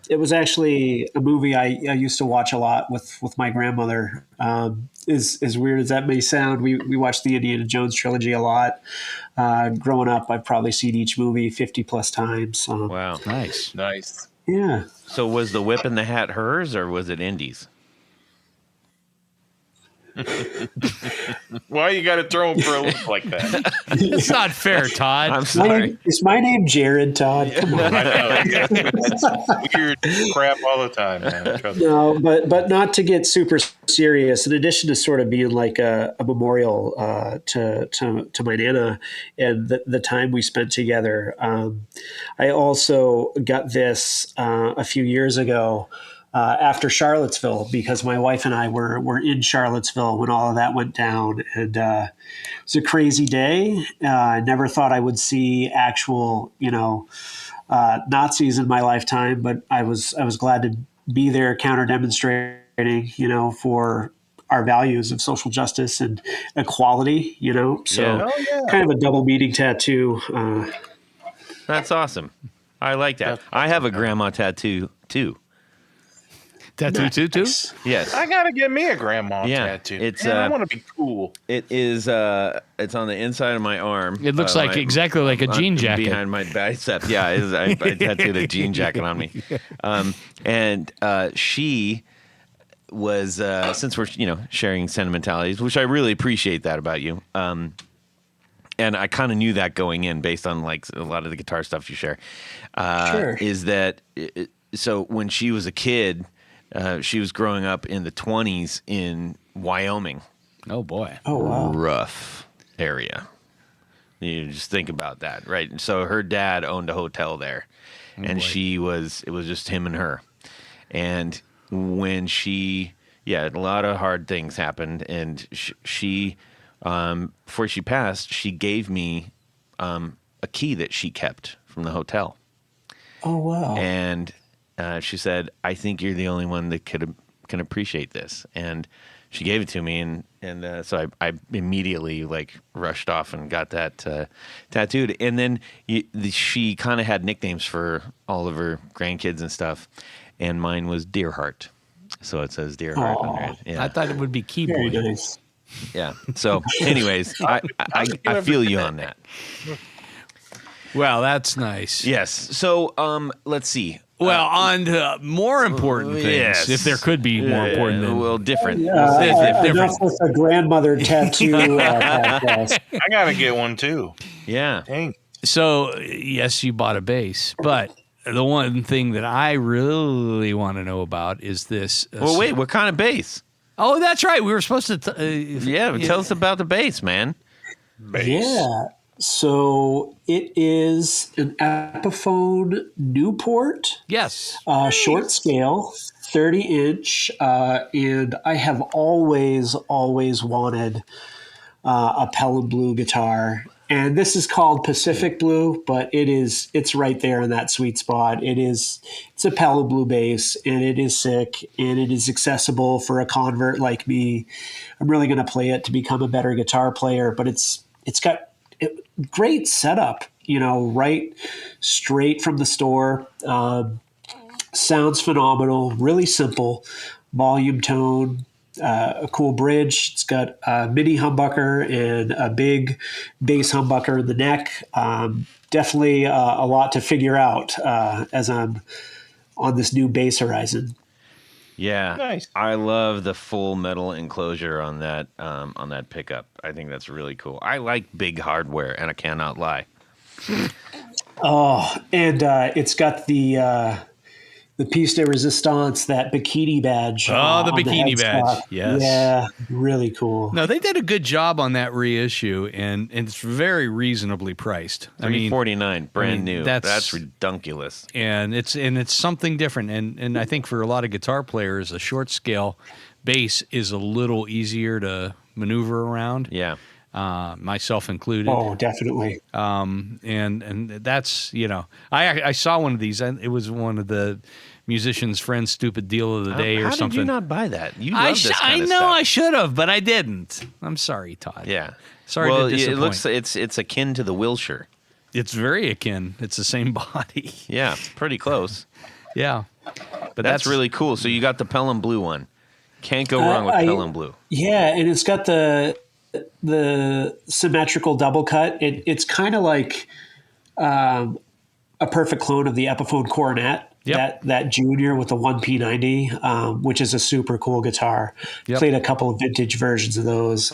S5: It was actually a movie I used to watch a lot with my grandmother. As weird as that may sound, we watched the Indiana Jones trilogy a lot. Growing up, I've probably seen each movie 50 plus times.
S2: Wow.
S4: Nice.
S5: Yeah.
S2: So was the whip in the hat hers or was it Indy's?
S3: Why you got to throw him for a look like that?
S4: It's not fair, Todd.
S2: I'm sorry.
S5: Is my name Jared, Todd? Come on.
S3: I know. It's weird crap all the time, man. Trust me.
S5: No, but not to get super serious. In addition to sort of being like a memorial to my Nana and the time we spent together, I also got this a few years ago. After Charlottesville, because my wife and I were in Charlottesville when all of that went down, and it was a crazy day. I never thought I would see actual, Nazis in my lifetime, but I was glad to be there, counter demonstrating, for our values of social justice and equality. So kind of a double meaning tattoo.
S2: That's awesome. I like that. I have a grandma tattoo too.
S4: Tattoo too?
S2: Yes.
S3: I gotta get me a grandma
S2: Yeah,
S3: tattoo.
S2: it's,
S3: Man, I want to be cool.
S2: It is. It's on the inside of my arm.
S4: It looks like exactly like a jean jacket.
S2: Behind my bicep. Yeah, I tattooed a jean jacket on me. And she was, since we're sharing sentimentalities, which I really appreciate that about you. And I kind of knew that going in based on like a lot of the guitar stuff you share.
S5: Sure.
S2: Is that so? When she was a kid. She was growing up in the 20s in Wyoming.
S4: Oh, boy.
S5: Oh, wow.
S2: Rough area. You just think about that, right? And so her dad owned a hotel there, and it was just him and her. And when a lot of hard things happened, and she before she passed, she gave me a key that she kept from the hotel.
S5: Oh, wow.
S2: And she said, "I think you're the only one that can appreciate this." And she gave it to me, and so I immediately like rushed off and got that tattooed. And then she kind of had nicknames for all of her grandkids and stuff, and mine was Deerheart. So it says Deerheart under it. Yeah.
S4: I thought it would be
S5: Very
S4: keyboard.
S5: nice.
S2: Yeah. So, anyways, I feel you on that.
S4: Well, that's nice.
S2: Yes. So, let's see.
S4: Well, on to more important things,
S2: yes.
S4: if there could be more important than
S2: well, different.
S5: Enough with a grandmother tattoo podcast.
S3: I gotta get one too.
S2: Yeah.
S3: Dang.
S4: So, yes, you bought a bass, but the one thing that I really want to know about is this.
S2: Well, wait, what kind of bass?
S4: Oh, that's right. We were supposed to.
S2: Tell us about the bass, man.
S3: Bass.
S5: Yeah. So it is an Epiphone Newport.
S4: Yes.
S5: Short scale, 30-inch. And I have always wanted a Pelham Blue guitar. And this is called Pacific Blue, but it's right there in that sweet spot. It's a Pelham Blue bass, and it is sick, and it is accessible for a convert like me. I'm really going to play it to become a better guitar player, but it's got great setup, right straight from the store. Sounds phenomenal, really simple, volume tone, a cool bridge. It's got a mini humbucker and a big bass humbucker in the neck. Definitely a lot to figure out as I'm on this new bass horizon.
S2: Yeah,
S3: Nice.
S2: I love the full metal enclosure on that pickup. I think that's really cool. I like big hardware, and I cannot lie.
S5: Oh, and it's got the the piece de resistance, that bikini badge.
S4: Oh, the
S5: on
S4: bikini badge.
S5: headstock.
S4: Yes.
S5: Yeah, really cool.
S4: No, they did a good job on that reissue, and it's very reasonably priced. I mean,
S2: $349, brand new.
S4: that's
S2: redunculous.
S4: and it's something different. And I think for a lot of guitar players, a short scale bass is a little easier to maneuver around.
S2: Yeah.
S4: Myself included.
S5: Oh, definitely.
S4: And that's, I saw one of these, and it was one of the musician's friend's stupid deal of the day or
S2: How
S4: something.
S2: did you not buy that? You love this
S4: I
S2: kind of
S4: know
S2: stuff.
S4: I should have, but I didn't. I'm sorry, Todd.
S2: Yeah.
S4: Sorry
S2: well,
S4: to disappoint.
S2: it looks it's akin to the Wilshire.
S4: It's very akin. It's the same body.
S2: Yeah, pretty close.
S4: Yeah. But
S2: That's really cool. So you got the Pelham Blue one. Can't go wrong with Pelham Blue.
S5: Yeah, and it's got the symmetrical double cut. It's kind of like a perfect clone of the Epiphone Coronet.
S4: Yep.
S5: That Junior with the 1P90, which is a super cool guitar.
S4: Yep.
S5: Played a couple of vintage versions of those.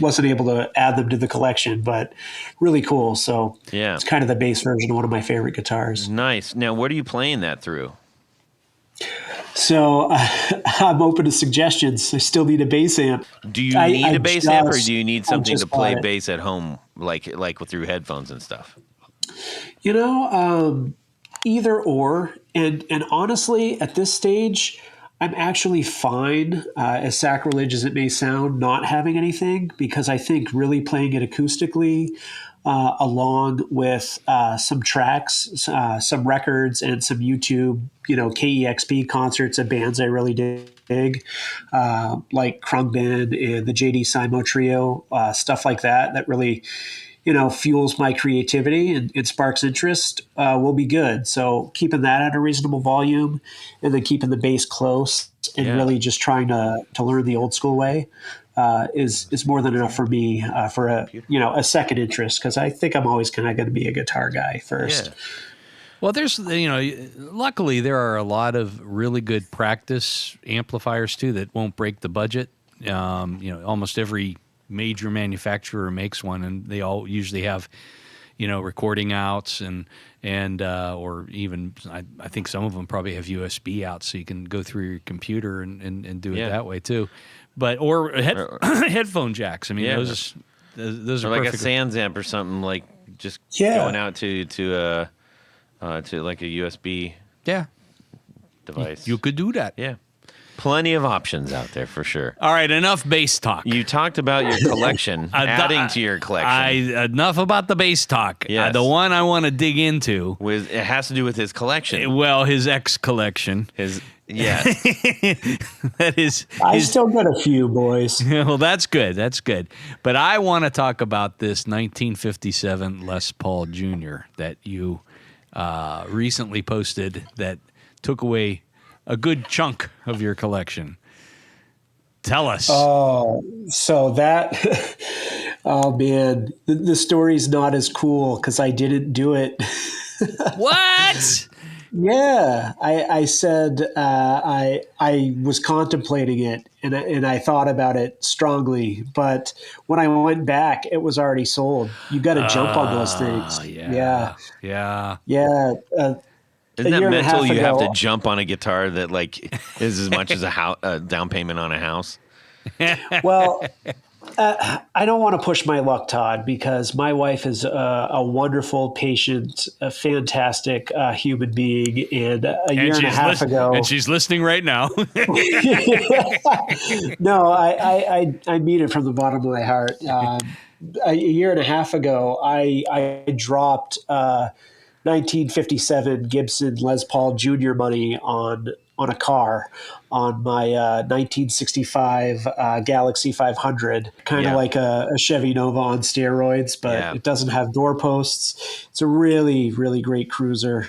S5: Wasn't able to add them to the collection, but really cool. So
S2: Yeah.
S5: it's kind of the bass version of one of my favorite guitars.
S2: Nice. Now, what are you playing that through?
S5: So I'm open to suggestions. I still need a bass amp.
S2: Do you need a bass amp, or do you need something to play bass at home, like through headphones and stuff?
S5: Either or. And honestly, at this stage, I'm actually fine, as sacrilege as it may sound, not having anything, because I think really playing it acoustically, along with some tracks, some records, and some YouTube, KEXP concerts of bands I really dig, like Krungbin and the JD Simo Trio, stuff like that really, fuels my creativity and sparks interest, will be good. So keeping that at a reasonable volume, and then keeping the bass close, and really just trying to learn the old school way, is more than enough for me, for a second interest, because I think I'm always kind of going to be a guitar guy first.
S2: Yeah.
S4: Well, there's, luckily there are a lot of really good practice amplifiers too that won't break the budget. Almost every major manufacturer makes one, and they all usually have, recording outs and or even I think some of them probably have USB outs, so you can go through your computer and do it that way too. But or headphone jacks. I mean, those are
S2: like
S4: perfect.
S2: a Sans amp or something, like just going out to like a USB device.
S4: You could do that.
S2: Yeah. Plenty of options out there for sure.
S4: All right, enough bass talk.
S2: You talked about your collection, adding to your collection.
S4: Enough about the bass talk.
S2: Yes.
S4: The one I want to dig into,
S2: It has to do with his collection.
S4: well, his X collection. That is.
S5: I still got a few, boys.
S4: Well, that's good. That's good. But I want to talk about this 1957 Les Paul Jr. that you recently posted that took away a good chunk of your collection. Tell us.
S5: Oh, so that, oh man, the story's not as cool because I didn't do it.
S4: What?
S5: Yeah, I said I was contemplating it and I thought about it strongly, but when I went back, it was already sold. You got to jump on those things.
S4: Yeah.
S2: Isn't that mental? You have to jump on a guitar that is as much as a down payment on a house.
S5: Well, I don't want to push my luck, Todd, because my wife is a wonderful, patient, a fantastic human being. And a year and a half ago,
S4: and she's listening right now.
S5: No, I mean it from the bottom of my heart. A year and a half ago, I dropped 1957 Gibson Les Paul Jr. money on a car, on my 1965 Galaxy 500, kind of like a Chevy Nova on steroids, but it doesn't have door posts. It's a really, really great cruiser.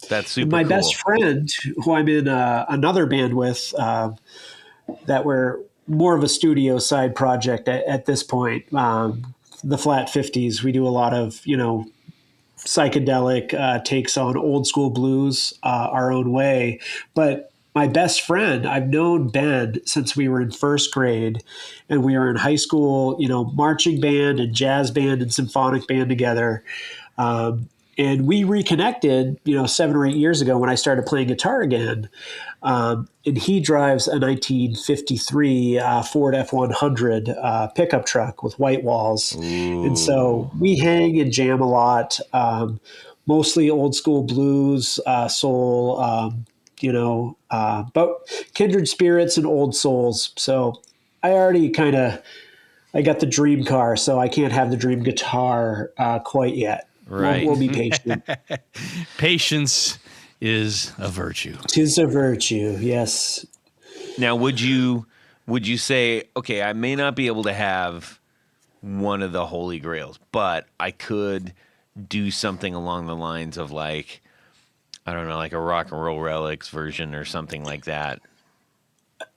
S2: That's super
S5: my
S2: cool.
S5: best friend, who I'm in another band with, that we're more of a studio side project at this point, the Flat 50s, we do a lot of, psychedelic takes on old school blues our own way. But my best friend, I've known Ben since we were in first grade, and we were in high school, marching band and jazz band and symphonic band together. And we reconnected, 7 or 8 years ago when I started playing guitar again. And he drives a 1953 Ford F-100 pickup truck with white walls.
S2: Ooh.
S5: And so we hang and jam a lot, mostly old school blues, soul, but kindred spirits and old souls. So I already I got the dream car, so I can't have the dream guitar quite yet.
S2: Right.
S5: We'll be patient.
S4: Patience is a virtue.
S5: 'Tis a virtue, yes.
S2: Now, would you say, okay, I may not be able to have one of the holy grails, but I could do something along the lines of like, I don't know, like a rock and roll relics version or something like that?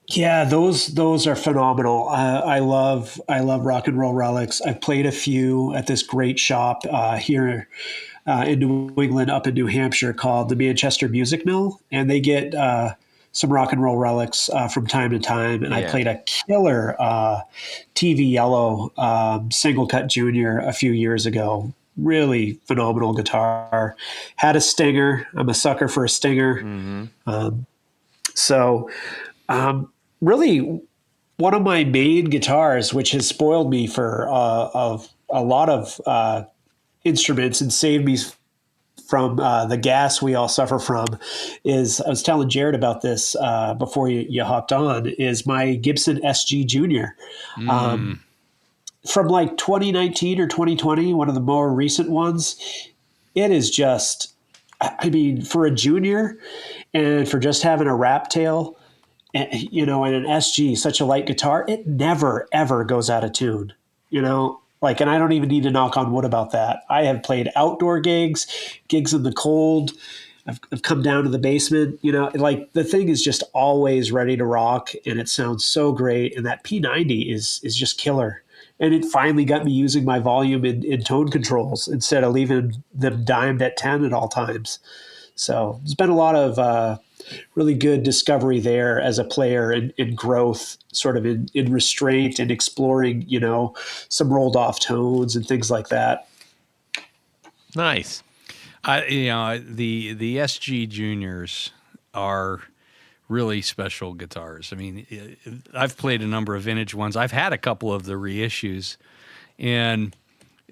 S5: Yeah, those are phenomenal. I love rock and roll relics. I've played a few at this great shop here in New England, up in New Hampshire, called the Manchester Music Mill, and they get some rock and roll relics from time to time. And I played a killer TV Yellow single cut junior a few years ago. Really phenomenal guitar. Had a Stinger. I'm a sucker for a Stinger. Really, one of my main guitars, which has spoiled me for of a lot of instruments and saved me from the gas we all suffer from, is, I was telling Jared about this before you hopped on, is my Gibson SG Junior. From like 2019 or 2020, one of the more recent ones. It is just, I mean, for a junior and for just having a wrap tail, and an SG, such a light guitar, it never, ever goes out of tune, and I don't even need to knock on wood about that. I have played outdoor gigs in the cold. I've come down to the basement, the thing is just always ready to rock, and it sounds so great. And that P90 is just killer. And it finally got me using my volume in tone controls instead of leaving them dimed at 10 at all times. So there's been a lot of really good discovery there as a player and growth, sort of in restraint and exploring, some rolled off tones and things like that.
S2: Nice.
S4: The SG Juniors are really special guitars. I mean, I've played a number of vintage ones. I've had a couple of the reissues, and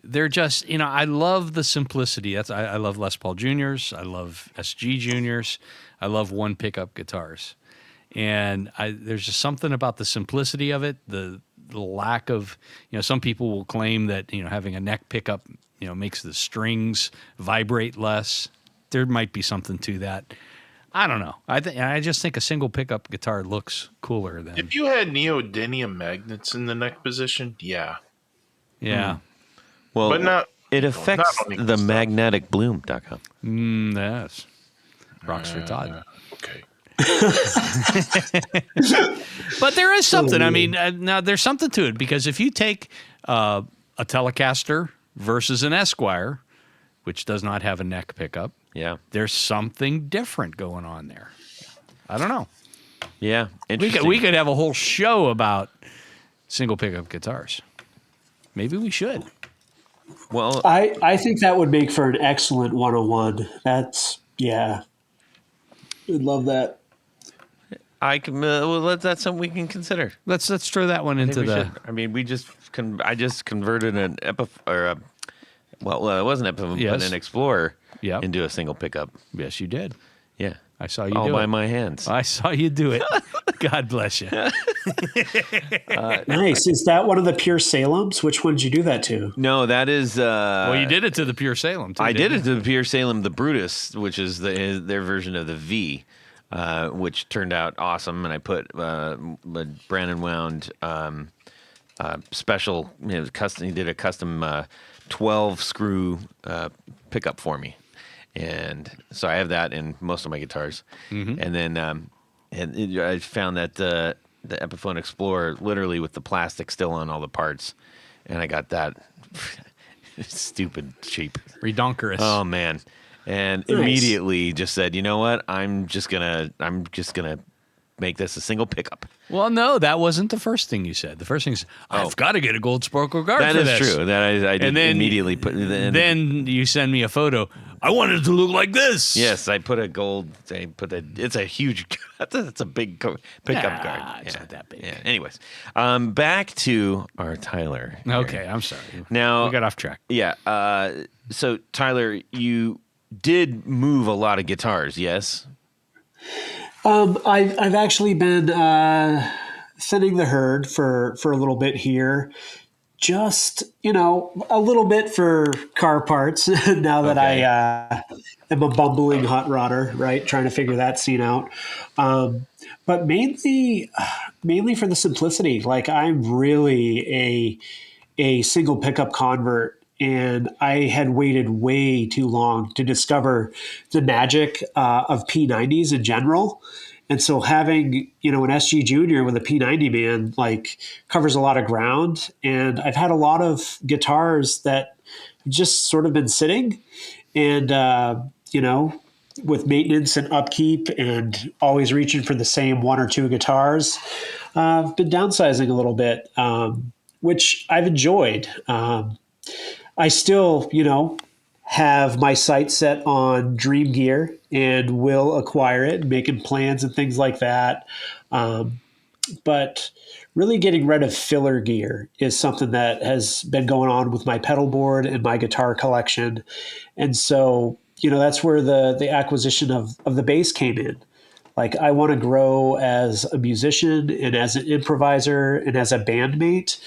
S4: they're just, I love the simplicity. I love Les Paul Juniors. I love SG Juniors. I love one pickup guitars. And there's just something about the simplicity of it, the lack of, some people will claim that, having a neck pickup, makes the strings vibrate less. There might be something to that. I don't know. I just think a single pickup guitar looks cooler than.
S3: If you had neodymium magnets in the neck position, yeah.
S2: Yeah. Well,
S3: but not.
S2: It affects
S3: not
S2: the magneticbloom.com.
S4: Yes. Rocks for Todd.
S3: Okay.
S4: But there is something. I mean, now there's something to it, because if you take a Telecaster versus an Esquire, which does not have a neck pickup, there's something different going on there. I don't know.
S2: Yeah, interesting.
S4: We could have a whole show about single pickup guitars. Maybe we should.
S2: Well,
S5: I think that would make for an excellent 101. That's, yeah. I'd love that.
S2: I can. That's something we can consider.
S4: Let's throw that one into the.
S2: I mean, I just converted an it wasn't Epiphone, but an Explorer into a single pickup.
S4: Yes, you did.
S2: Yeah,
S4: I saw you
S2: all
S4: do
S2: by
S4: it.
S2: my hands.
S4: I saw you do it. God bless you.
S5: Nice. Is that one of the Pure Salems? Which one did you do that to?
S2: No, that is.
S4: Well, you did it to the Pure Salem, too.
S2: I did it to the Pure Salem, the Brutus, which is their version of the V, which turned out awesome. And I put a Brandon wound special, custom. He did a custom 12 screw pickup for me, and so I have that in most of my guitars. Mm-hmm. And then I found that the Epiphone Explorer, literally with the plastic still on all the parts, and I got that stupid cheap,
S4: redonkulous.
S2: Oh man! And immediately just said, you know what? I'm just gonna make this a single pickup.
S4: Well, no, that wasn't the first thing you said. The first thing is, I've got to get a gold sparkle guard
S2: that
S4: for
S2: is
S4: this.
S2: True. That I did immediately put.
S4: Then you send me a photo. I wanted it to look like this.
S2: Yes, I put a gold. It's a huge. That's a big pickup guard.
S4: It's not that big.
S2: Yeah. Anyways, back to our Tyler. here.
S4: Okay, I'm sorry.
S2: Now
S4: we got off track.
S2: Yeah. So Tyler, you did move a lot of guitars. Yes.
S5: I've actually been thinning the herd for a little bit here. Just, a little bit for car parts now that
S2: Okay.
S5: I am a bumbling hot rodder, right? Trying to figure that scene out. But mainly for the simplicity. Like, I'm really a single pickup convert, and I had waited way too long to discover the magic of P90s in general. And so having, an SG Junior with a P90 man, like, covers a lot of ground. And I've had a lot of guitars that have just sort of been sitting and, with maintenance and upkeep and always reaching for the same one or two guitars, I've been downsizing a little bit, which I've enjoyed. I still, have my sights set on Dream Gear and will acquire it, making plans and things like that. But really getting rid of filler gear is something that has been going on with my pedal board and my guitar collection. And so, that's where the acquisition of the bass came in. Like, I want to grow as a musician and as an improviser and as a bandmate.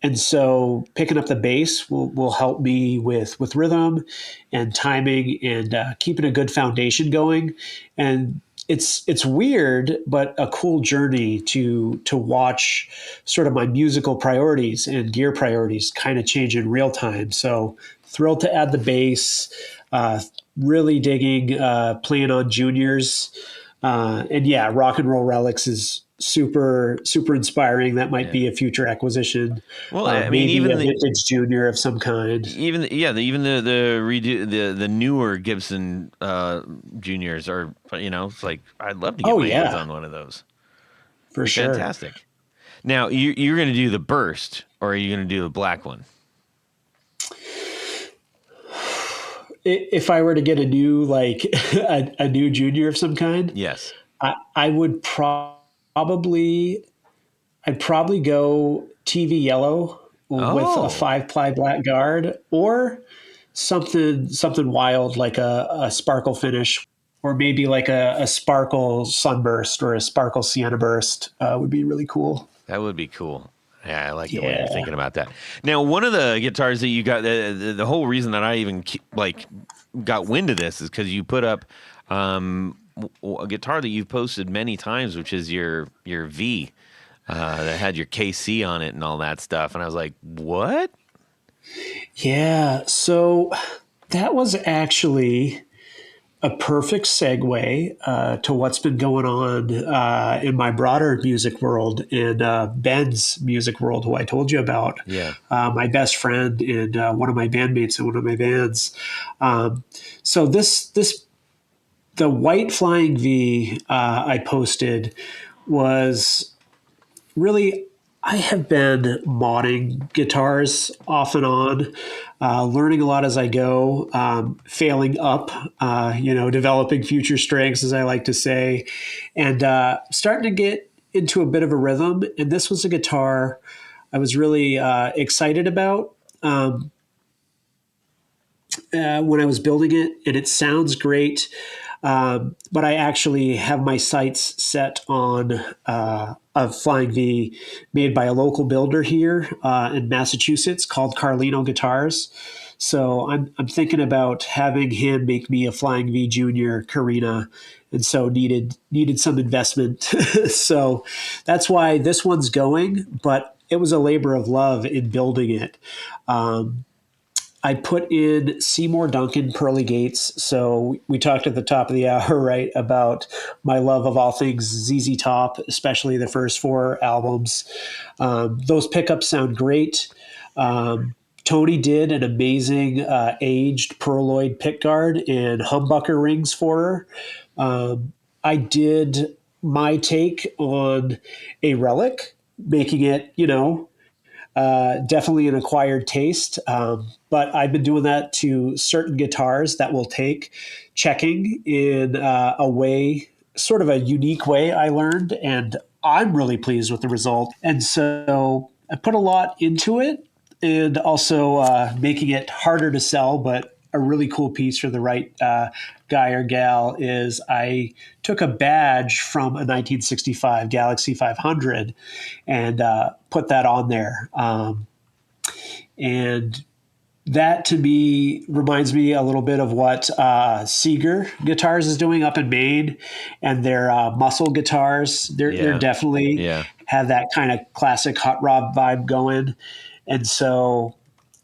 S5: And so picking up the bass will help me with rhythm and timing and keeping a good foundation going. And it's weird, but a cool journey to watch sort of my musical priorities and gear priorities kind of change in real time. So thrilled to add the bass, really digging playing on juniors. And yeah, Rock and Roll Relics is super inspiring. That might be a future acquisition.
S2: Well, I mean,
S5: maybe
S2: even
S5: a
S2: the
S5: vintage junior of some kind.
S2: even the newer Gibson juniors are, it's like, I'd love to get my hands on one of those.
S5: For sure.
S2: Fantastic. Now you're going to do the burst, or are you going to do the black one?
S5: If I were to get a new a new junior of some kind,
S2: Yes.
S5: I would probably go TV yellow with a 5-ply black guard, or something wild like a sparkle finish, or maybe like a sparkle sunburst or a sparkle sienna burst would be really cool.
S2: That would be cool. Yeah, I like the way you're thinking about that. Now, one of the guitars that you got, the whole reason that I even got wind of this is because you put up a guitar that you've posted many times, which is your V that had your KC on it and all that stuff. And I was like, what?
S5: Yeah, so that was actually a perfect segue to what's been going on in my broader music world, in Ben's music world, who I told you about.
S2: Yeah.
S5: My best friend and one of my bandmates in one of my bands. So the white Flying V I posted was really, I have been modding guitars off and on, learning a lot as I go, failing up, developing future strengths, as I like to say, and starting to get into a bit of a rhythm. And this was a guitar I was really excited about when I was building it, and it sounds great. But I actually have my sights set on a Flying V made by a local builder here in Massachusetts called Carlino Guitars. So I'm thinking about having him make me a Flying V Junior Carina, and so needed some investment. So that's why this one's going, but it was a labor of love in building it. I put in Seymour Duncan Pearly Gates. So we talked at the top of the hour, right, about my love of all things ZZ Top, especially the first 4 albums. Those pickups sound great. Tony did an amazing aged Pearloid pickguard and humbucker rings for her. I did my take on a Relic, making it, Definitely an acquired taste, but I've been doing that to certain guitars that will take checking in a way, sort of a unique way I learned, and I'm really pleased with the result. And so I put a lot into it, and also making it harder to sell, but a really cool piece for the right guy or gal is I took a badge from a 1965 Galaxy 500 and put that on there. And that to me reminds me a little bit of what Seeger Guitars is doing up in Maine, and their muscle guitars. They're definitely have that kind of classic hot rod vibe going, and so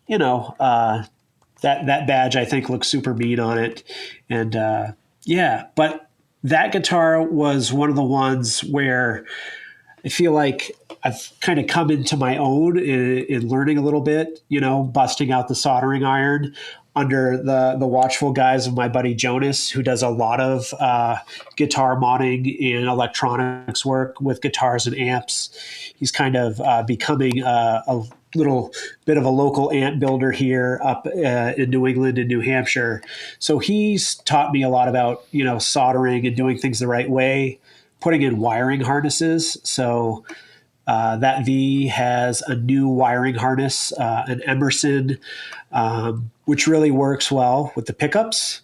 S5: that badge I think looks super mean on it, and but that guitar was one of the ones where I feel like I've kind of come into my own in learning a little bit, busting out the soldering iron under the watchful guise of my buddy Jonas, who does a lot of guitar modding and electronics work with guitars and amps. He's kind of becoming a little bit of a local amp builder here up in New England and New Hampshire. So he's taught me a lot about, soldering and doing things the right way, putting in wiring harnesses. So that V has a new wiring harness, an Emerson, which really works well with the pickups.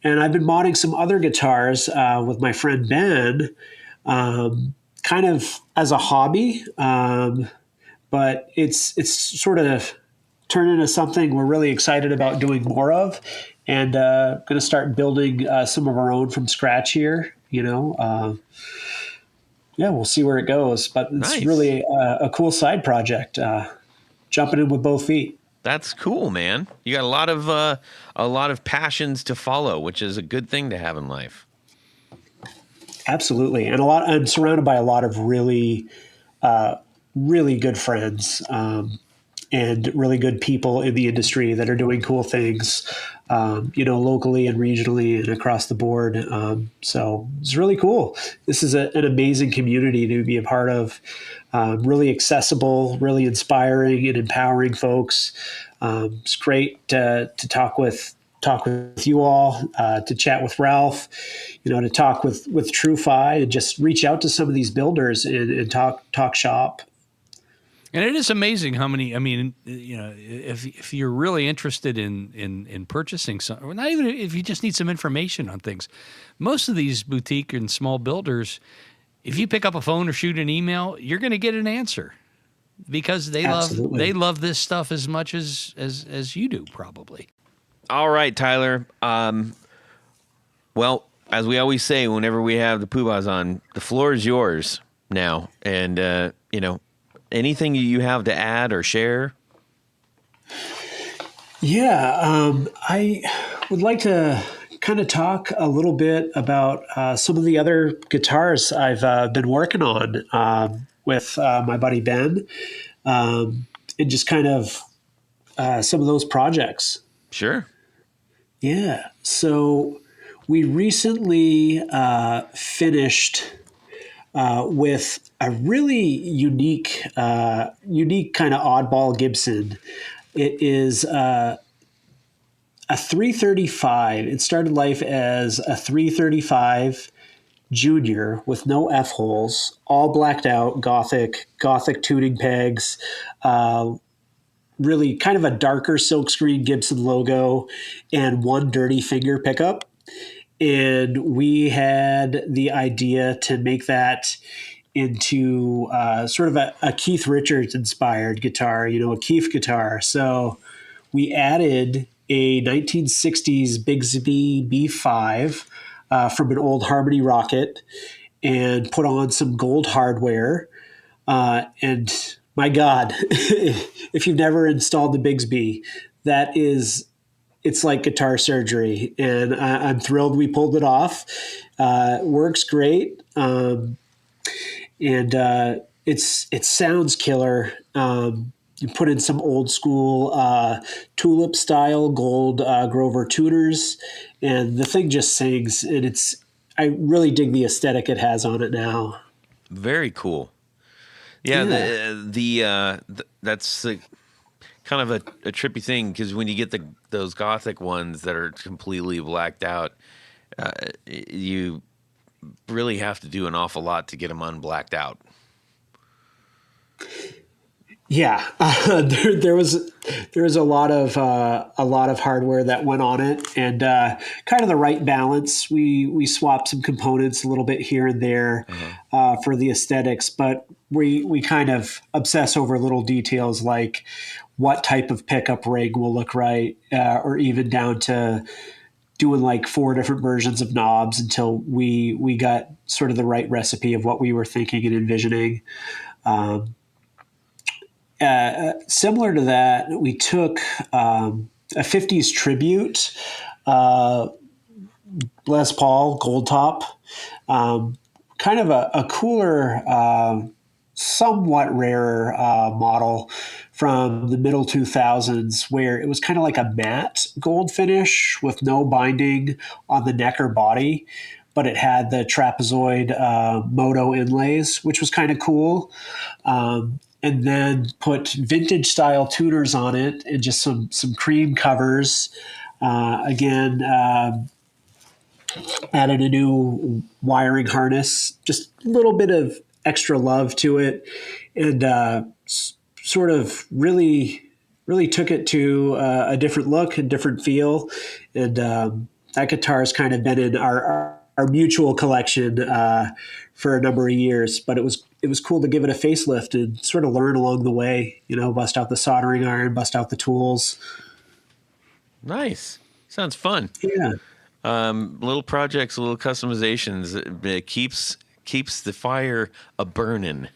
S5: And I've been modding some other guitars with my friend Ben, kind of as a hobby. But it's sort of turned into something we're really excited about doing more of, and going to start building some of our own from scratch here. We'll see where it goes, but it's really a cool side project. Jumping in with both feet.
S2: That's cool, man. You got a lot of passions to follow, which is a good thing to have in life.
S5: Absolutely, and I'm surrounded by a lot of really good friends and really good people in the industry that are doing cool things, locally and regionally and across the board. So it's really cool. This is an amazing community to be a part of. Really accessible, really inspiring and empowering folks. It's great to talk with you all, to chat with Ralph, to talk with TrueFi, and just reach out to some of these builders and talk shop.
S4: And it is amazing how many. I mean, if you're really interested in purchasing some, or not even if you just need some information on things, most of these boutique and small builders, if you pick up a phone or shoot an email, you're going to get an answer because they love this stuff as much as you do, probably.
S2: All right, Tyler. Well, as we always say, whenever we have the Poohbahs on, the floor is yours now, and anything you have to add or share?
S5: Yeah, I would like to kind of talk a little bit about some of the other guitars I've been working on with my buddy Ben, and just kind of some of those projects.
S2: Sure.
S5: Yeah. So we recently finished with a really unique kind of oddball Gibson. It is a 335. It started life as a 335 Junior with no F holes, all blacked out, gothic tuning pegs, really kind of a darker silkscreen Gibson logo, and one dirty finger pickup. And we had the idea to make that into sort of a Keith Richards inspired guitar, a Keith guitar. So we added a 1960s Bigsby B5 from an old Harmony Rocket and put on some gold hardware. And my God, if you've never installed the Bigsby, it's like guitar surgery, and I'm thrilled we pulled it off. Works great, and it sounds killer. You put in some old school tulip style gold Grover tuners, and the thing just sings. And I really dig the aesthetic it has on it now.
S2: Very cool. Yeah,
S5: Yeah.
S2: that's kind of a trippy thing because when you get those gothic ones that are completely blacked out, you really have to do an awful lot to get them unblacked out.
S5: Yeah, there was a lot of hardware that went on it, and kind of the right balance. We swapped some components a little bit here and there for the aesthetics, but we kind of obsess over little details like what type of pickup rig will look right, or even down to doing like 4 different versions of knobs until we got sort of the right recipe of what we were thinking and envisioning. Similar to that, we took a 50s tribute, Les Paul Gold Top, kind of a cooler, somewhat rarer model from the middle 2000s, where it was kind of like a matte gold finish with no binding on the neck or body, but it had the trapezoid moto inlays, which was kind of cool. And then put vintage style tuners on it and just some cream covers. Again, added a new wiring harness, just a little bit of extra love to it, and sort of really took it to a different look and different feel. And that guitar has kind of been in our mutual collection for a number of years, but it was cool to give it a facelift and sort of learn along the way, bust out the soldering iron, bust out the tools.
S2: Nice. Sounds fun.
S5: Yeah.
S2: Little projects, little customizations. It keeps the fire a burning.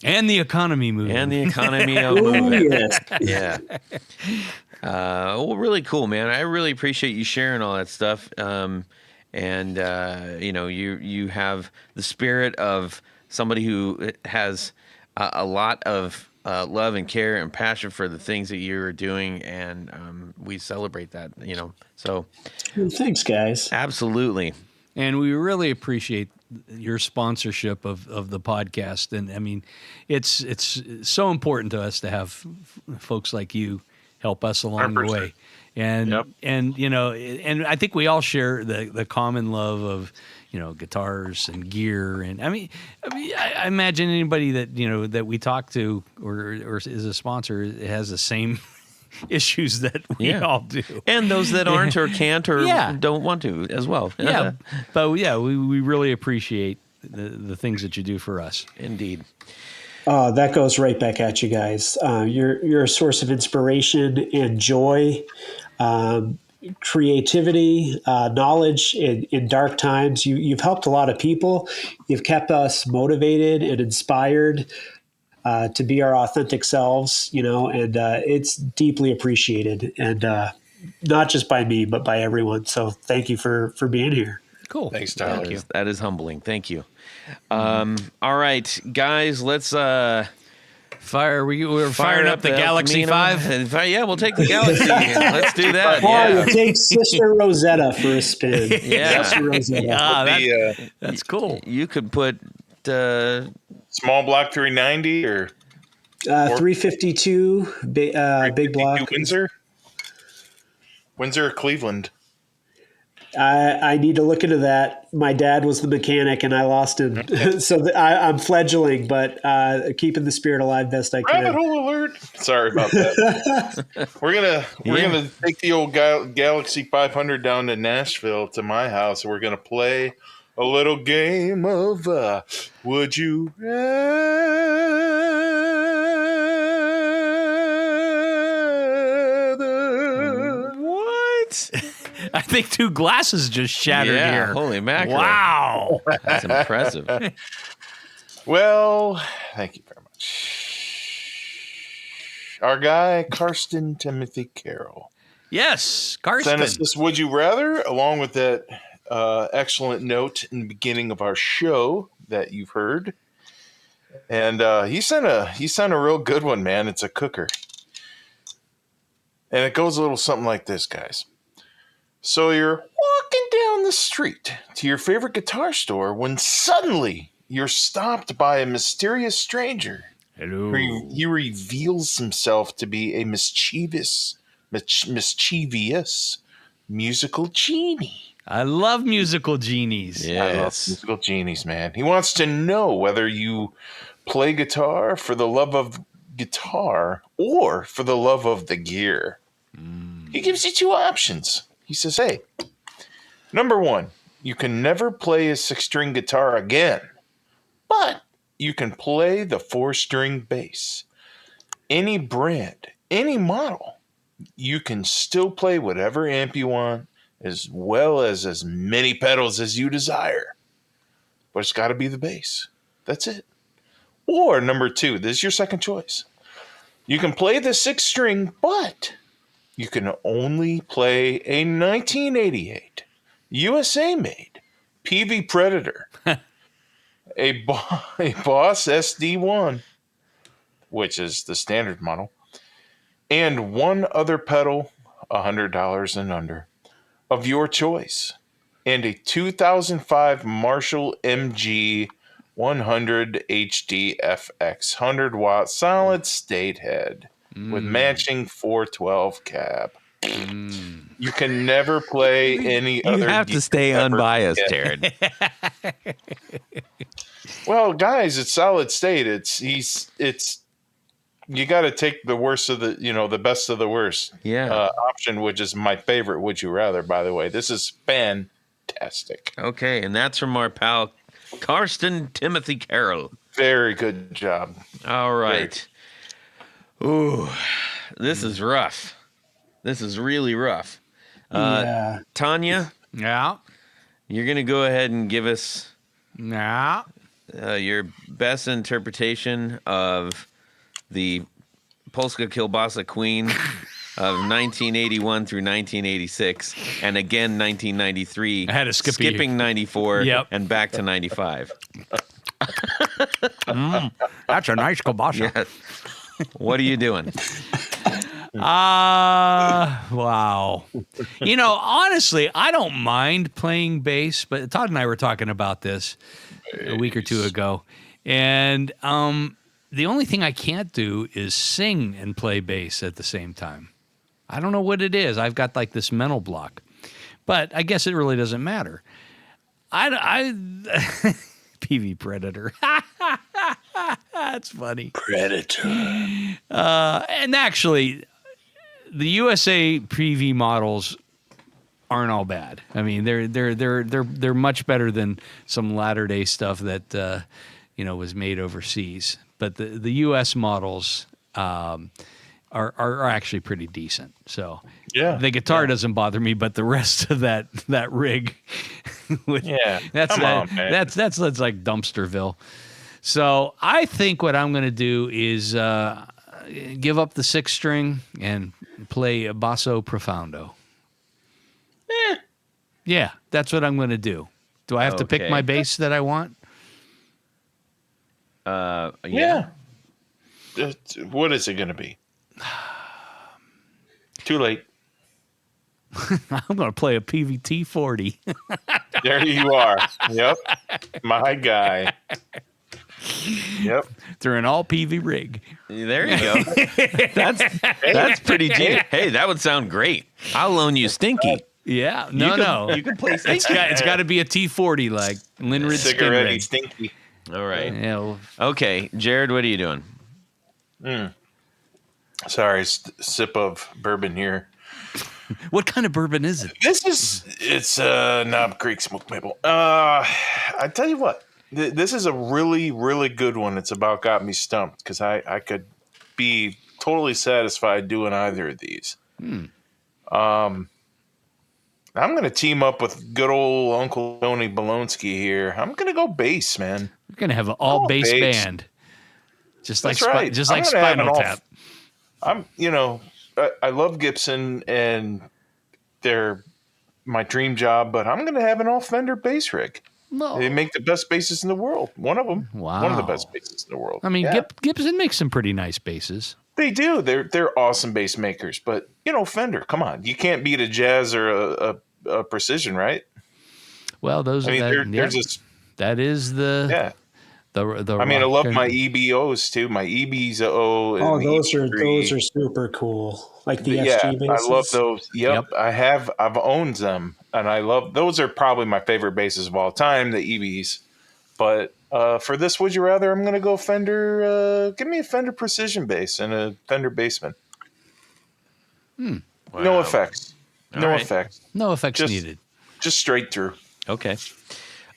S4: And the economy moving.
S2: And the economy a
S5: Ooh,
S2: moving.
S5: yes.
S2: Yeah. Well, really cool, man. I really appreciate you sharing all that stuff. And you have the spirit of somebody who has a lot of love and care and passion for the things that you're doing, and we celebrate that. So
S5: Well, thanks, guys.
S2: absolutely.
S4: And we really appreciate your sponsorship of the podcast. And I mean, it's so important to us to have folks like you help us along the
S3: 100%.
S4: way. And
S3: Yep.
S4: and I think we all share the common love of guitars and gear. And I imagine anybody that that we talk to or is a sponsor has the same issues that we all do.
S2: And those that aren't or can't or
S4: Yeah.
S2: don't want to as well.
S4: Yeah, but we really appreciate the things that you do for us.
S2: Indeed.
S5: That goes right back at you guys. You're a source of inspiration and joy, creativity, knowledge in dark times. You've helped a lot of people. You've kept us motivated and inspired to be our authentic selves, and it's deeply appreciated. And not just by me, but by everyone. So thank you for being here.
S4: Cool.
S3: Thanks, Tyler.
S2: That is humbling. Thank you. All right, guys, let's
S4: We're firing up the Galaxy
S2: Camino.
S4: 5.
S2: Yeah, we'll take the Galaxy. Let's do that.
S5: You take Sister Rosetta for a spin.
S2: Yeah.
S5: Sister Rosetta.
S4: That's cool.
S2: You could put
S3: Small block 390 or
S5: 352 big block.
S3: Windsor or Cleveland?
S5: I need to look into that. My dad was the mechanic, and I lost him, so I'm fledgling, but keeping the spirit alive best I can.
S3: Rabbit hole alert! Sorry about that. We're gonna take the old Galaxy 500 down to Nashville to my house, and we're gonna play a little game of Would You Rather?
S2: what?
S4: I think 2 glasses just shattered here.
S2: Holy mackerel.
S4: Wow.
S2: That's impressive.
S3: Well, thank you very much. Our guy, Karsten Timothy Carroll,
S4: Yes, Karsten.
S3: sent us this Would You Rather, along with that excellent note in the beginning of our show that you've heard. And he sent a real good one, man. It's a cooker. And it goes a little something like this, guys. So you're walking down the street to your favorite guitar store when suddenly you're stopped by a mysterious stranger
S4: Hello.
S3: He reveals himself to be a mischievous musical genie.
S4: I love musical genies.
S3: I love
S2: Yes.
S3: musical genies, man. He wants to know whether you play guitar for the love of guitar or for the love of the gear. He gives you two options. He says, hey, number one, you can never play a 6-string guitar again, but you can play the 4-string bass. Any brand, any model, you can still play whatever amp you want, as well as many pedals as you desire. But it's got to be the bass. That's it. Or number two, this is your second choice. You can play the 6-string, but you can only play a 1988 USA-made PV Predator, a Boss SD1, which is the standard model, and one other pedal, $100 and under, of your choice, and a 2005 Marshall MG 100 HD FX 100-watt solid state head with matching 412 cab. You can never play any other.
S2: You have to stay unbiased, Jared.
S3: Well, guys, it's solid state. It's you got to take the worst of the best of the worst.
S2: Yeah.
S3: Option, which is my favorite. Would you rather? By the way, this is fantastic.
S2: Okay, and that's from our pal Karsten Timothy Carroll.
S3: Very good job.
S2: All right. Ooh, this is rough. This is really rough.
S5: Yeah.
S2: Tanya,
S4: Yeah.
S2: you're going to go ahead and give us
S4: Yeah.
S2: your best interpretation of the Polska Kielbasa Queen of 1981 through 1986, and again 1993.
S4: I had to skip a year.
S2: skipping 94,
S4: Yep.
S2: and back to 95.
S4: That's a nice kielbasa.
S2: Yes. What are you doing?
S4: Wow. Honestly, I don't mind playing bass, but Todd and I were talking about this a week or two ago. And the only thing I can't do is sing and play bass at the same time. I don't know what it is. I've got like this mental block. But I guess it really doesn't matter. I PV Predator. That's funny.
S3: Predator.
S4: And actually, the USA PV models aren't all bad. I mean, they're much better than some latter day stuff that was made overseas. But the US models are actually pretty decent. So
S3: Yeah.
S4: the guitar doesn't bother me, but the rest of that rig, that's like Dumpsterville. So I think what I'm going to do is give up the 6-string and play a basso profondo. Yeah, that's what I'm going to do. Do I have to pick
S2: Okay.
S4: my bass that I want?
S3: Yeah. What is it going to be? Too late.
S4: I'm going to play a PVT 40.
S3: There you are. Yep. My guy. Yep.
S4: Through an all PV rig.
S2: There you go. That's pretty genius. Hey, that would sound great. I'll loan you Stinky.
S4: Yeah, no.
S2: You can play Stinky.
S4: It's got to be a T40 like Linrid skin
S3: Cigarette
S4: rig.
S3: stinky.
S2: All right.
S4: Yeah, well,
S2: Okay, Jared, what are you doing?
S3: Sorry, sip of bourbon here.
S4: what kind of bourbon is it?
S3: It's Knob Creek smoked maple. I tell you what, this is a really, really good one. It's about got me stumped because I could be totally satisfied doing either of these. I'm going to team up with good old Uncle Tony Bolonsky here. I'm going to go bass, man.
S4: We're going to have an all bass
S3: bass.
S4: band. Just
S3: That's
S4: like
S3: right.
S4: just
S3: I'm
S4: like
S3: gonna have an
S4: Spinal
S3: all-
S4: Tap.
S3: I love Gibson and they're my dream job, but I'm going to have an all Fender bass rig.
S4: No.
S3: They make the best basses in the world. One of them.
S4: Wow.
S3: One of the best basses in the world.
S4: I mean,
S3: Yeah.
S4: Gibson makes some pretty nice basses.
S3: They do. They're awesome bass makers. But, Fender, come on. You can't beat a Jazz or a Precision, right?
S4: Well, those
S3: I mean,
S4: are
S3: there's this.
S4: that is the
S3: Yeah. I love my EBOs too. My EBO.
S5: Oh,
S3: and
S5: those are super cool. Like the
S3: Yeah,
S5: SG basses.
S3: I love those. Yep, I've owned them, and I love those. Are probably my favorite basses of all time, the EBs. But for this, would you rather? I'm gonna go Fender. Give me a Fender Precision bass and a Fender Bassman.
S2: Wow.
S3: No effects. No
S2: right.
S3: effects.
S4: No effects
S3: Just-
S4: needed.
S3: Just straight through.
S2: Okay.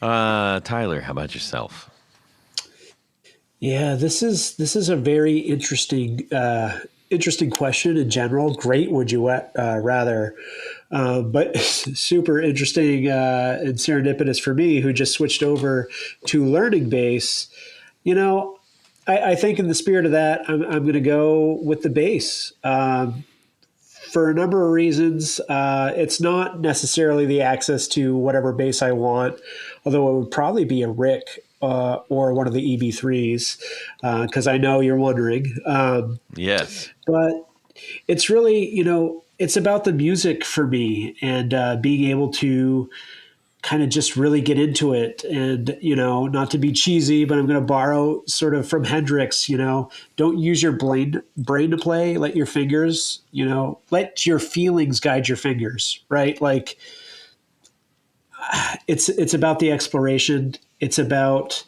S2: Tyler, how about yourself?
S5: Yeah, this is a very interesting question in general. Great, would you rather? But super interesting and serendipitous for me, who just switched over to learning bass. I think in the spirit of that, I'm going to go with the bass. For a number of reasons, it's not necessarily the access to whatever bass I want, although it would probably be a Rick or one of the EB3s, because I know you're wondering.
S2: Yes.
S5: But it's really, it's about the music for me and being able to kind of just really get into it and, not to be cheesy, but I'm going to borrow sort of from Hendrix, don't use your brain to play, let your fingers, let your feelings guide your fingers, right? Like it's about the exploration. It's about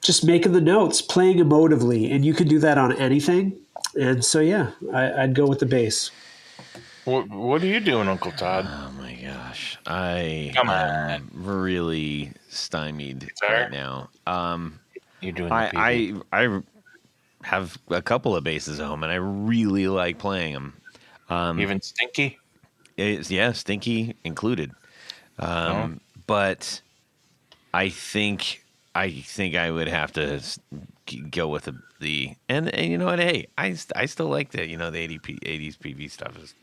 S5: just making the notes, playing emotively, and you can do that on anything. And so, yeah, I'd go with the bass.
S3: What are you doing, Uncle Todd?
S2: Oh my gosh, I
S3: Come
S2: am really stymied right now.
S3: You're doing the
S2: I have a couple of basses at home, and I really like playing them.
S3: Even Stinky?
S2: Stinky included. But I think I would have to go with the and you know what? Hey, I still like the the 80s PV stuff is.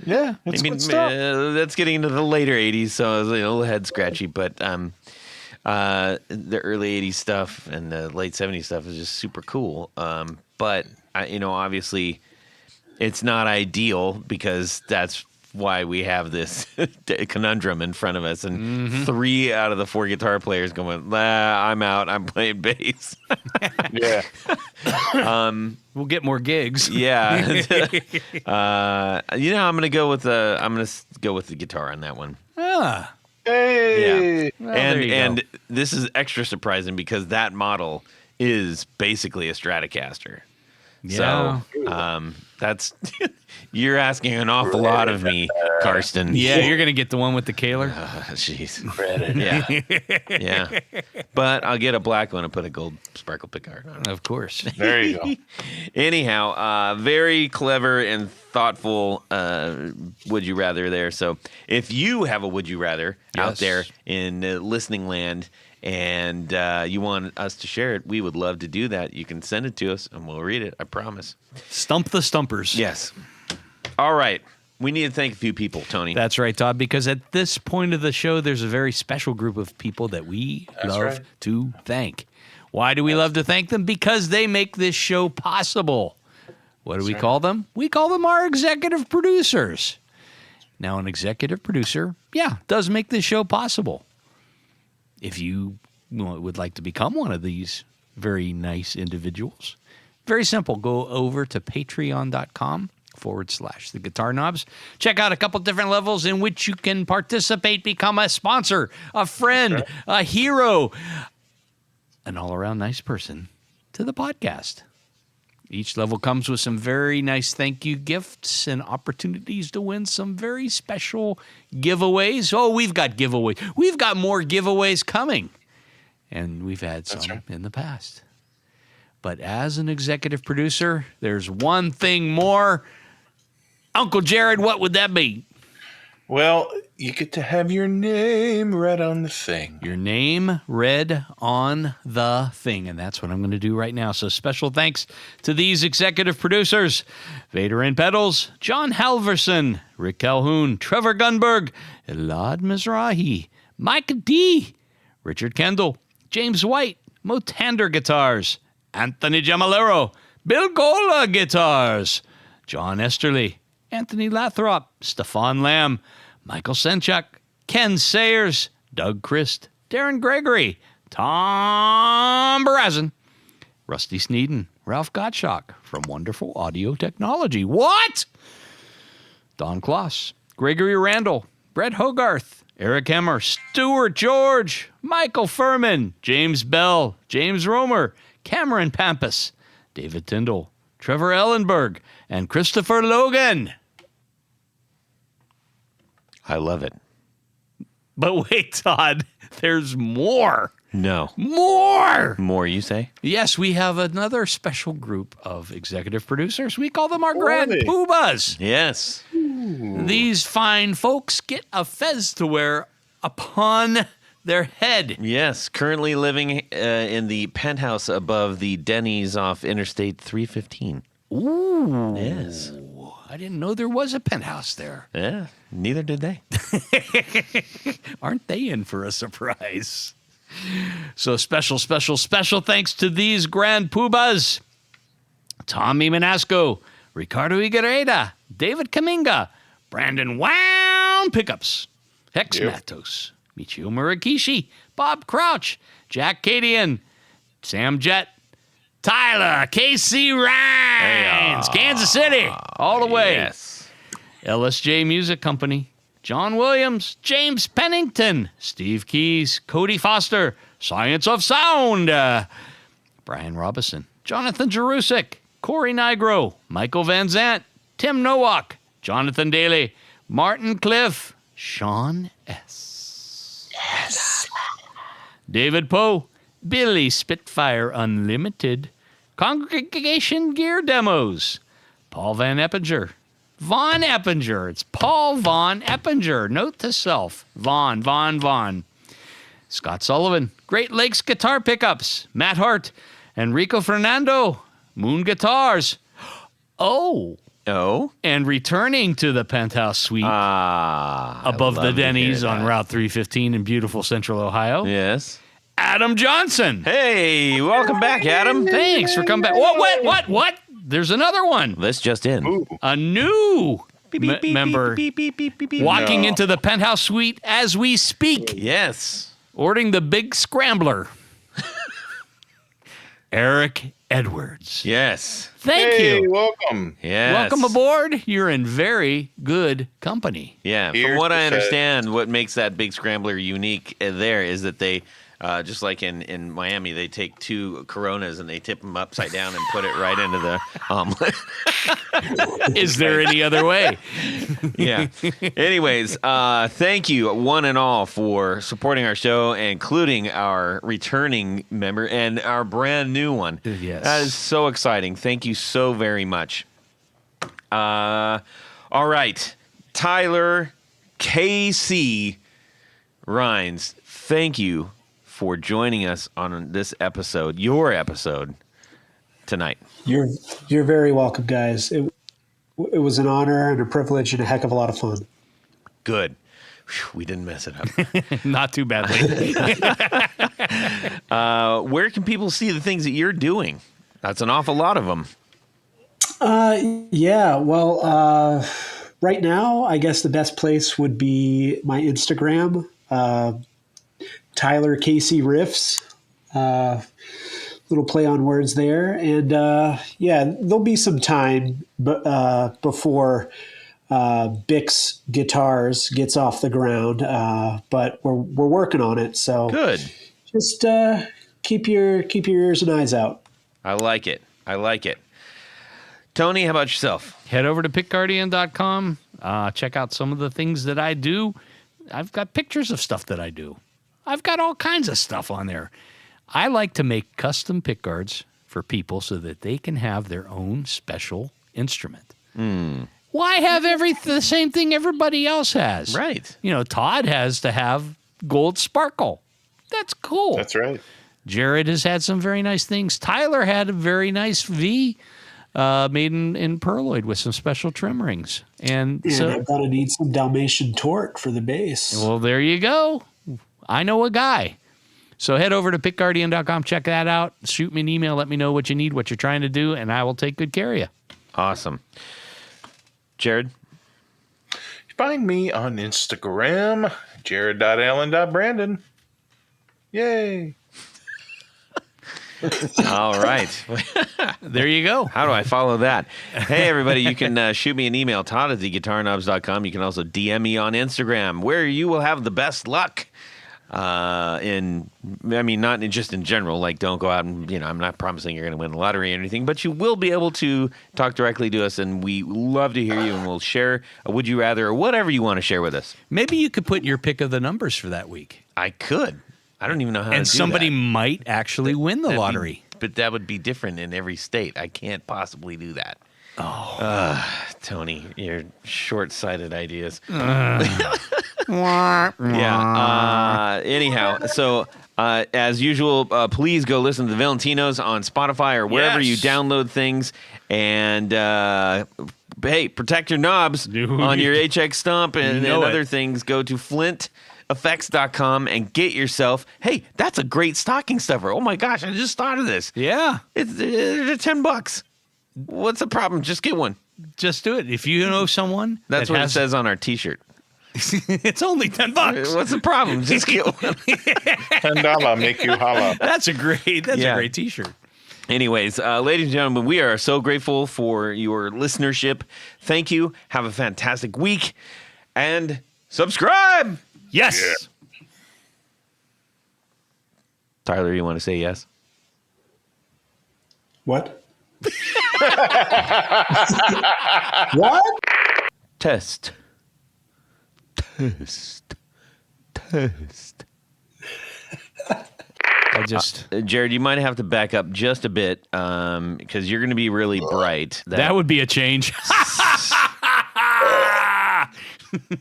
S3: Yeah, it's good stuff.
S2: That's getting into the later 80s, so I was a little head scratchy. But the early 80s stuff and the late 70s stuff is just super cool. But obviously, it's not ideal because that's why we have this conundrum in front of us, and 3 out of the 4 guitar players going, I'm out. I'm playing bass.
S3: Yeah.
S4: We'll get more gigs.
S2: Yeah. I'm gonna go with the guitar on that one.
S4: Ah.
S3: Hey.
S2: Yeah.
S4: Well, there you
S2: and
S4: go.
S2: this is extra surprising because that model is basically a Stratocaster.
S4: Yeah.
S2: So that's you're asking an awful lot of me, Karsten.
S4: Yeah, you're going to get the one with the Kaler.
S2: Jeez.
S3: Credit.
S2: Yeah. Yeah. But I'll get a black one and put a gold sparkle pickguard on it.
S4: Of course.
S3: There you go.
S2: Anyhow, very clever and thoughtful would you rather there. So if you have a would you rather out
S4: Yes.
S2: there in listening land and you want us to share it, we would love to do that. You can send it to us and we'll read it. I promise.
S4: Stump the Stumpers.
S2: Yes. All right. We need to thank a few people, Tony.
S4: That's right, Todd, because at this point of the show, there's a very special group of people that we love
S3: right.
S4: to thank. Why do we love to thank them? Because they make this show possible. What do we call them? We call them our executive producers. Now, an executive producer, does make this show possible. If you would like to become one of these very nice individuals, very simple. Go over to patreon.com/the Guitar Knobs. Check out a couple different levels in which you can participate, become a sponsor, a friend, a hero, an all-around nice person to the podcast. Each level comes with some very nice thank you gifts and opportunities to win some very special giveaways. Oh, we've got giveaways. We've got more giveaways coming. And we've had some in the past. But as an executive producer, there's one thing more. Uncle Jared, what would that be?
S3: Well, you get to have your name read on the thing.
S4: Your name read on the thing. And that's what I'm going to do right now. So special thanks to these executive producers. Vader and Pedals, John Halverson, Rick Calhoun, Trevor Gunberg, Elad Mizrahi, Mike D, Richard Kendall, James White, Motander Guitars, Anthony Gemalero, Bill Gola Guitars, John Esterly, Anthony Lathrop, Stefan Lamb, Michael Senchuk, Ken Sayers, Doug Christ, Darren Gregory, Tom Barazin, Rusty Sneeden, Ralph Gottschalk from Wonderful Audio Technology. What? Don Kloss, Gregory Randall, Brett Hogarth, Eric Hemmer, Stuart George, Michael Furman, James Bell, James Romer, Cameron Pampas, David Tyndall, Trevor Ellenberg, and Christopher Logan.
S2: I love it.
S4: But wait, Todd, there's more.
S2: No.
S4: More,
S2: you say?
S4: Yes, we have another special group of executive producers. We call them our Grand Poohbahs.
S2: Yes.
S4: These fine folks get a fez to wear upon their head.
S2: Yes. Currently living in the penthouse above the Denny's off Interstate 315.
S4: Ooh.
S2: Yes.
S4: I didn't know there was a penthouse there.
S2: Yeah. Neither did they.
S4: Aren't they in for a surprise? So special thanks to these Grand Poohbahs. Tommy Manasco, Ricardo Iguereda, David Kaminga, Brandon Wound Pickups, Hex Matos, Michio Murakishi, Bob Crouch, Jack Cadian, Sam Jett, Tyler, KC Rines, Kansas City, all the way.
S2: Yes.
S4: LSJ Music Company, John Williams, James Pennington, Steve Keys, Cody Foster, Science of Sound, Brian Robison, Jonathan Jerusik, Corey Nigro, Michael Van Zant, Tim Nowak, Jonathan Daly, Martin Cliff, Sean S. Yes. David Poe, Billy Spitfire Unlimited, Congregation Gear Demos, Paul Van Eppinger, Von Eppinger. It's Paul Von Eppinger. Note to self. Von. Scott Sullivan. Great Lakes Guitar Pickups. Matt Hart. Enrico Fernando. Moon Guitars. Oh. And returning to the penthouse suite above the Denny's on Route 315 in beautiful Central Ohio.
S2: Yes.
S4: Adam Johnson.
S2: Hey, welcome back, Adam.
S4: Thanks for coming back. What? There's another one.
S2: This just in.
S3: Ooh.
S4: A new member walking into the penthouse suite as we speak.
S2: Yes.
S4: Ordering the big scrambler. Eric Edwards.
S2: Yes.
S4: Thank you.
S3: Welcome.
S2: Yes.
S4: Welcome aboard. You're in very good company.
S2: Yeah.
S3: Here's
S2: From what
S3: the
S2: I
S3: fed.
S2: understand, what makes that big scrambler unique there is that they, just like in Miami, they take two Coronas and they tip them upside down and put it right into the omelet.
S4: Is there any other way?
S2: Yeah. Anyways, thank you one and all for supporting our show, including our returning member and our brand new one.
S4: Yes.
S2: That is so exciting. Thank you so very much. All right. Tyler KC Rines, thank you for joining us on this episode, your episode tonight.
S5: You're very welcome, guys. It was an honor and a privilege and a heck of a lot of fun.
S2: Good. Whew, we didn't mess it up.
S4: Not too badly.
S2: Where can people see the things that you're doing? That's an awful lot of them.
S5: Right now, I guess the best place would be my Instagram, Tyler KC Riffs. Little play on words there. And there'll be some time before Bix Guitars gets off the ground, but we're working on it. So
S2: Good.
S5: Just keep your ears and eyes out.
S2: I like it. Tony, how about yourself?
S4: Head over to pickguardian.com. Check out some of the things that I do. I've got pictures of stuff that I do. I've got all kinds of stuff on there. I like to make custom pickguards for people so that they can have their own special instrument. Why have the same thing everybody else has?
S2: Right.
S4: You know, Todd has to have gold sparkle. That's cool.
S3: That's right.
S4: Jared has had some very nice things. Tyler had a very nice V made in perloid with some special trim rings. And so
S5: I'm going to need some Dalmatian Tort for the bass.
S4: well, there you go. I know a guy. So head over to pickguardian.com, check that out. Shoot me an email, let me know what you need, what you're trying to do, and I will take good care of you.
S2: Awesome. Jared?
S3: Find me on Instagram, jared.allen.brandon. Yay.
S2: All right.
S4: There you go.
S2: How do I follow that? Hey, everybody, you can shoot me an email, Todd at theguitarknobs.com. You can also DM me on Instagram, where you will have the best luck. Not just in general, like don't go out and, I'm not promising you're going to win the lottery or anything, but you will be able to talk directly to us, and we love to hear you, and we'll share a would you rather or whatever you want to share with us.
S4: Maybe you could put your pick of the numbers for that week.
S2: I could. I don't even know how to do that.
S4: And somebody might actually win the lottery.
S2: But that would be different in every state. I can't possibly do that. Tony, your short-sighted ideas. Anyhow, so as usual, please go listen to the Valentinos on Spotify or wherever you download things. And hey, protect your knobs on your HX Stomp and other things. Go to flinteffects.com and get yourself. Hey, that's a great stocking stuffer. Oh my gosh, I just thought of this.
S4: Yeah,
S2: it's $10. What's the problem? Just get one.
S4: Just do it. If you know someone,
S2: that's what it says on our T-shirt.
S4: It's only $10.
S2: What's the problem? Just get one.
S3: $10 make you holla.
S4: That's a great T-shirt.
S2: Anyways, ladies and gentlemen, we are so grateful for your listenership. Thank you. Have a fantastic week, and subscribe.
S4: Yes.
S3: Yeah.
S2: Tyler, you want to say yes?
S5: What? What?
S2: Test. Jared, you might have to back up just a bit because you're going to be really bright.
S4: That would be a change.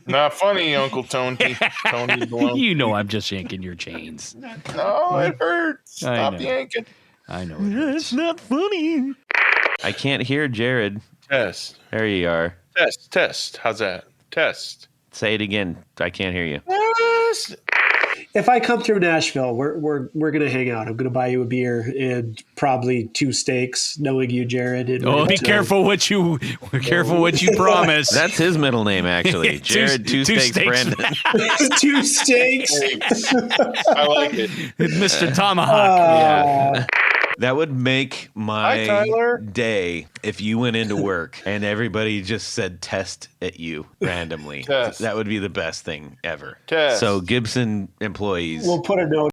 S3: Not funny, Uncle Tony. Tony Malone.
S4: You know I'm just yanking your chains.
S3: No, it hurts. Stop yanking.
S4: I know.
S2: It's not funny. I can't hear Jared.
S3: Test.
S2: There you are.
S3: Test. How's that? Test.
S2: Say it again. I can't hear you.
S3: Test.
S5: If I come through Nashville, we're gonna hang out. I'm gonna buy you a beer and probably 2 steaks, knowing you, Jared. And
S4: be careful what you promise.
S2: That's his middle name, actually. Jared Two Steaks Brandon.
S5: 2 steaks.
S3: I like it.
S4: Mr. Tomahawk.
S2: Yeah. That would make my day if you went into work and everybody just said test at you randomly.
S3: Test.
S2: That would be the best thing ever.
S3: Test.
S2: So Gibson employees.
S5: We'll put a note.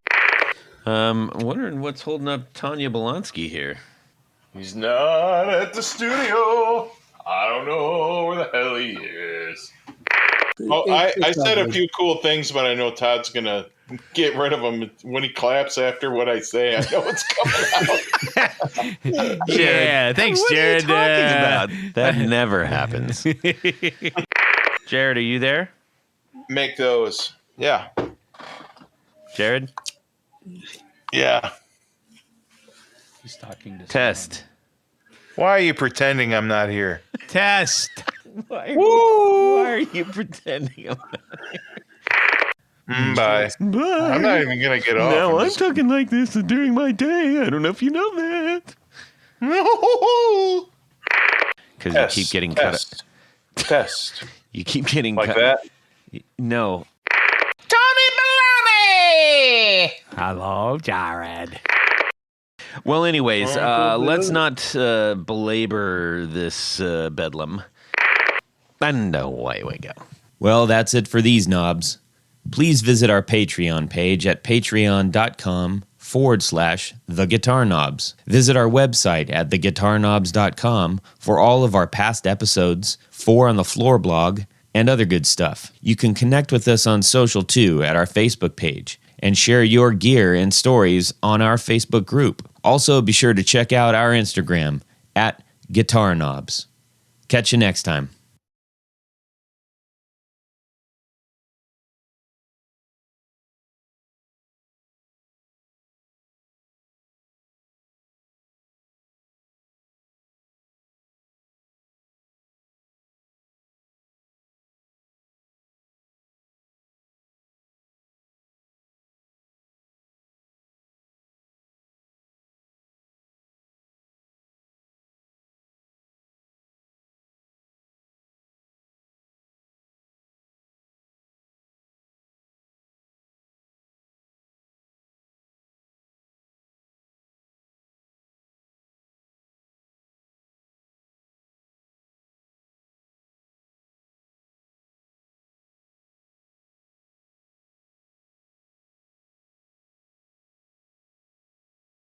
S2: I'm wondering what's holding up Tanya Bolonsky here.
S3: He's not at the studio. I don't know where the hell he is. Oh, I said a few cool things, but I know Todd's going to get rid of them when he claps after what I say. I know it's coming out.
S4: Yeah, thanks, Jared.
S2: What are you talking about? That never happens. Jared, are you there?
S3: Make those. Yeah.
S2: Jared?
S3: Yeah.
S4: He's talking to
S2: Test.
S3: Why are you pretending I'm not here?
S4: Test.
S2: Why are you pretending I'm not here?
S3: Bye. I'm not even going to get off.
S2: No, I'm talking like this during my day. I don't know if you know that.
S3: No.
S2: Because you keep getting cut.
S3: Test.
S2: You keep getting
S3: like
S2: cut.
S3: That?
S2: No.
S6: Tony Baloney!
S4: Hello, Jared.
S2: Well, anyways, let's not belabor this bedlam. And away we go. Well, that's it for these knobs. Please visit our Patreon page at patreon.com/theguitarknobs. Visit our website at theguitarknobs.com for all of our past episodes, 4 on the Floor blog, and other good stuff. You can connect with us on social too at our Facebook page and share your gear and stories on our Facebook group. Also, be sure to check out our Instagram at Guitar Knobs. Catch you next time.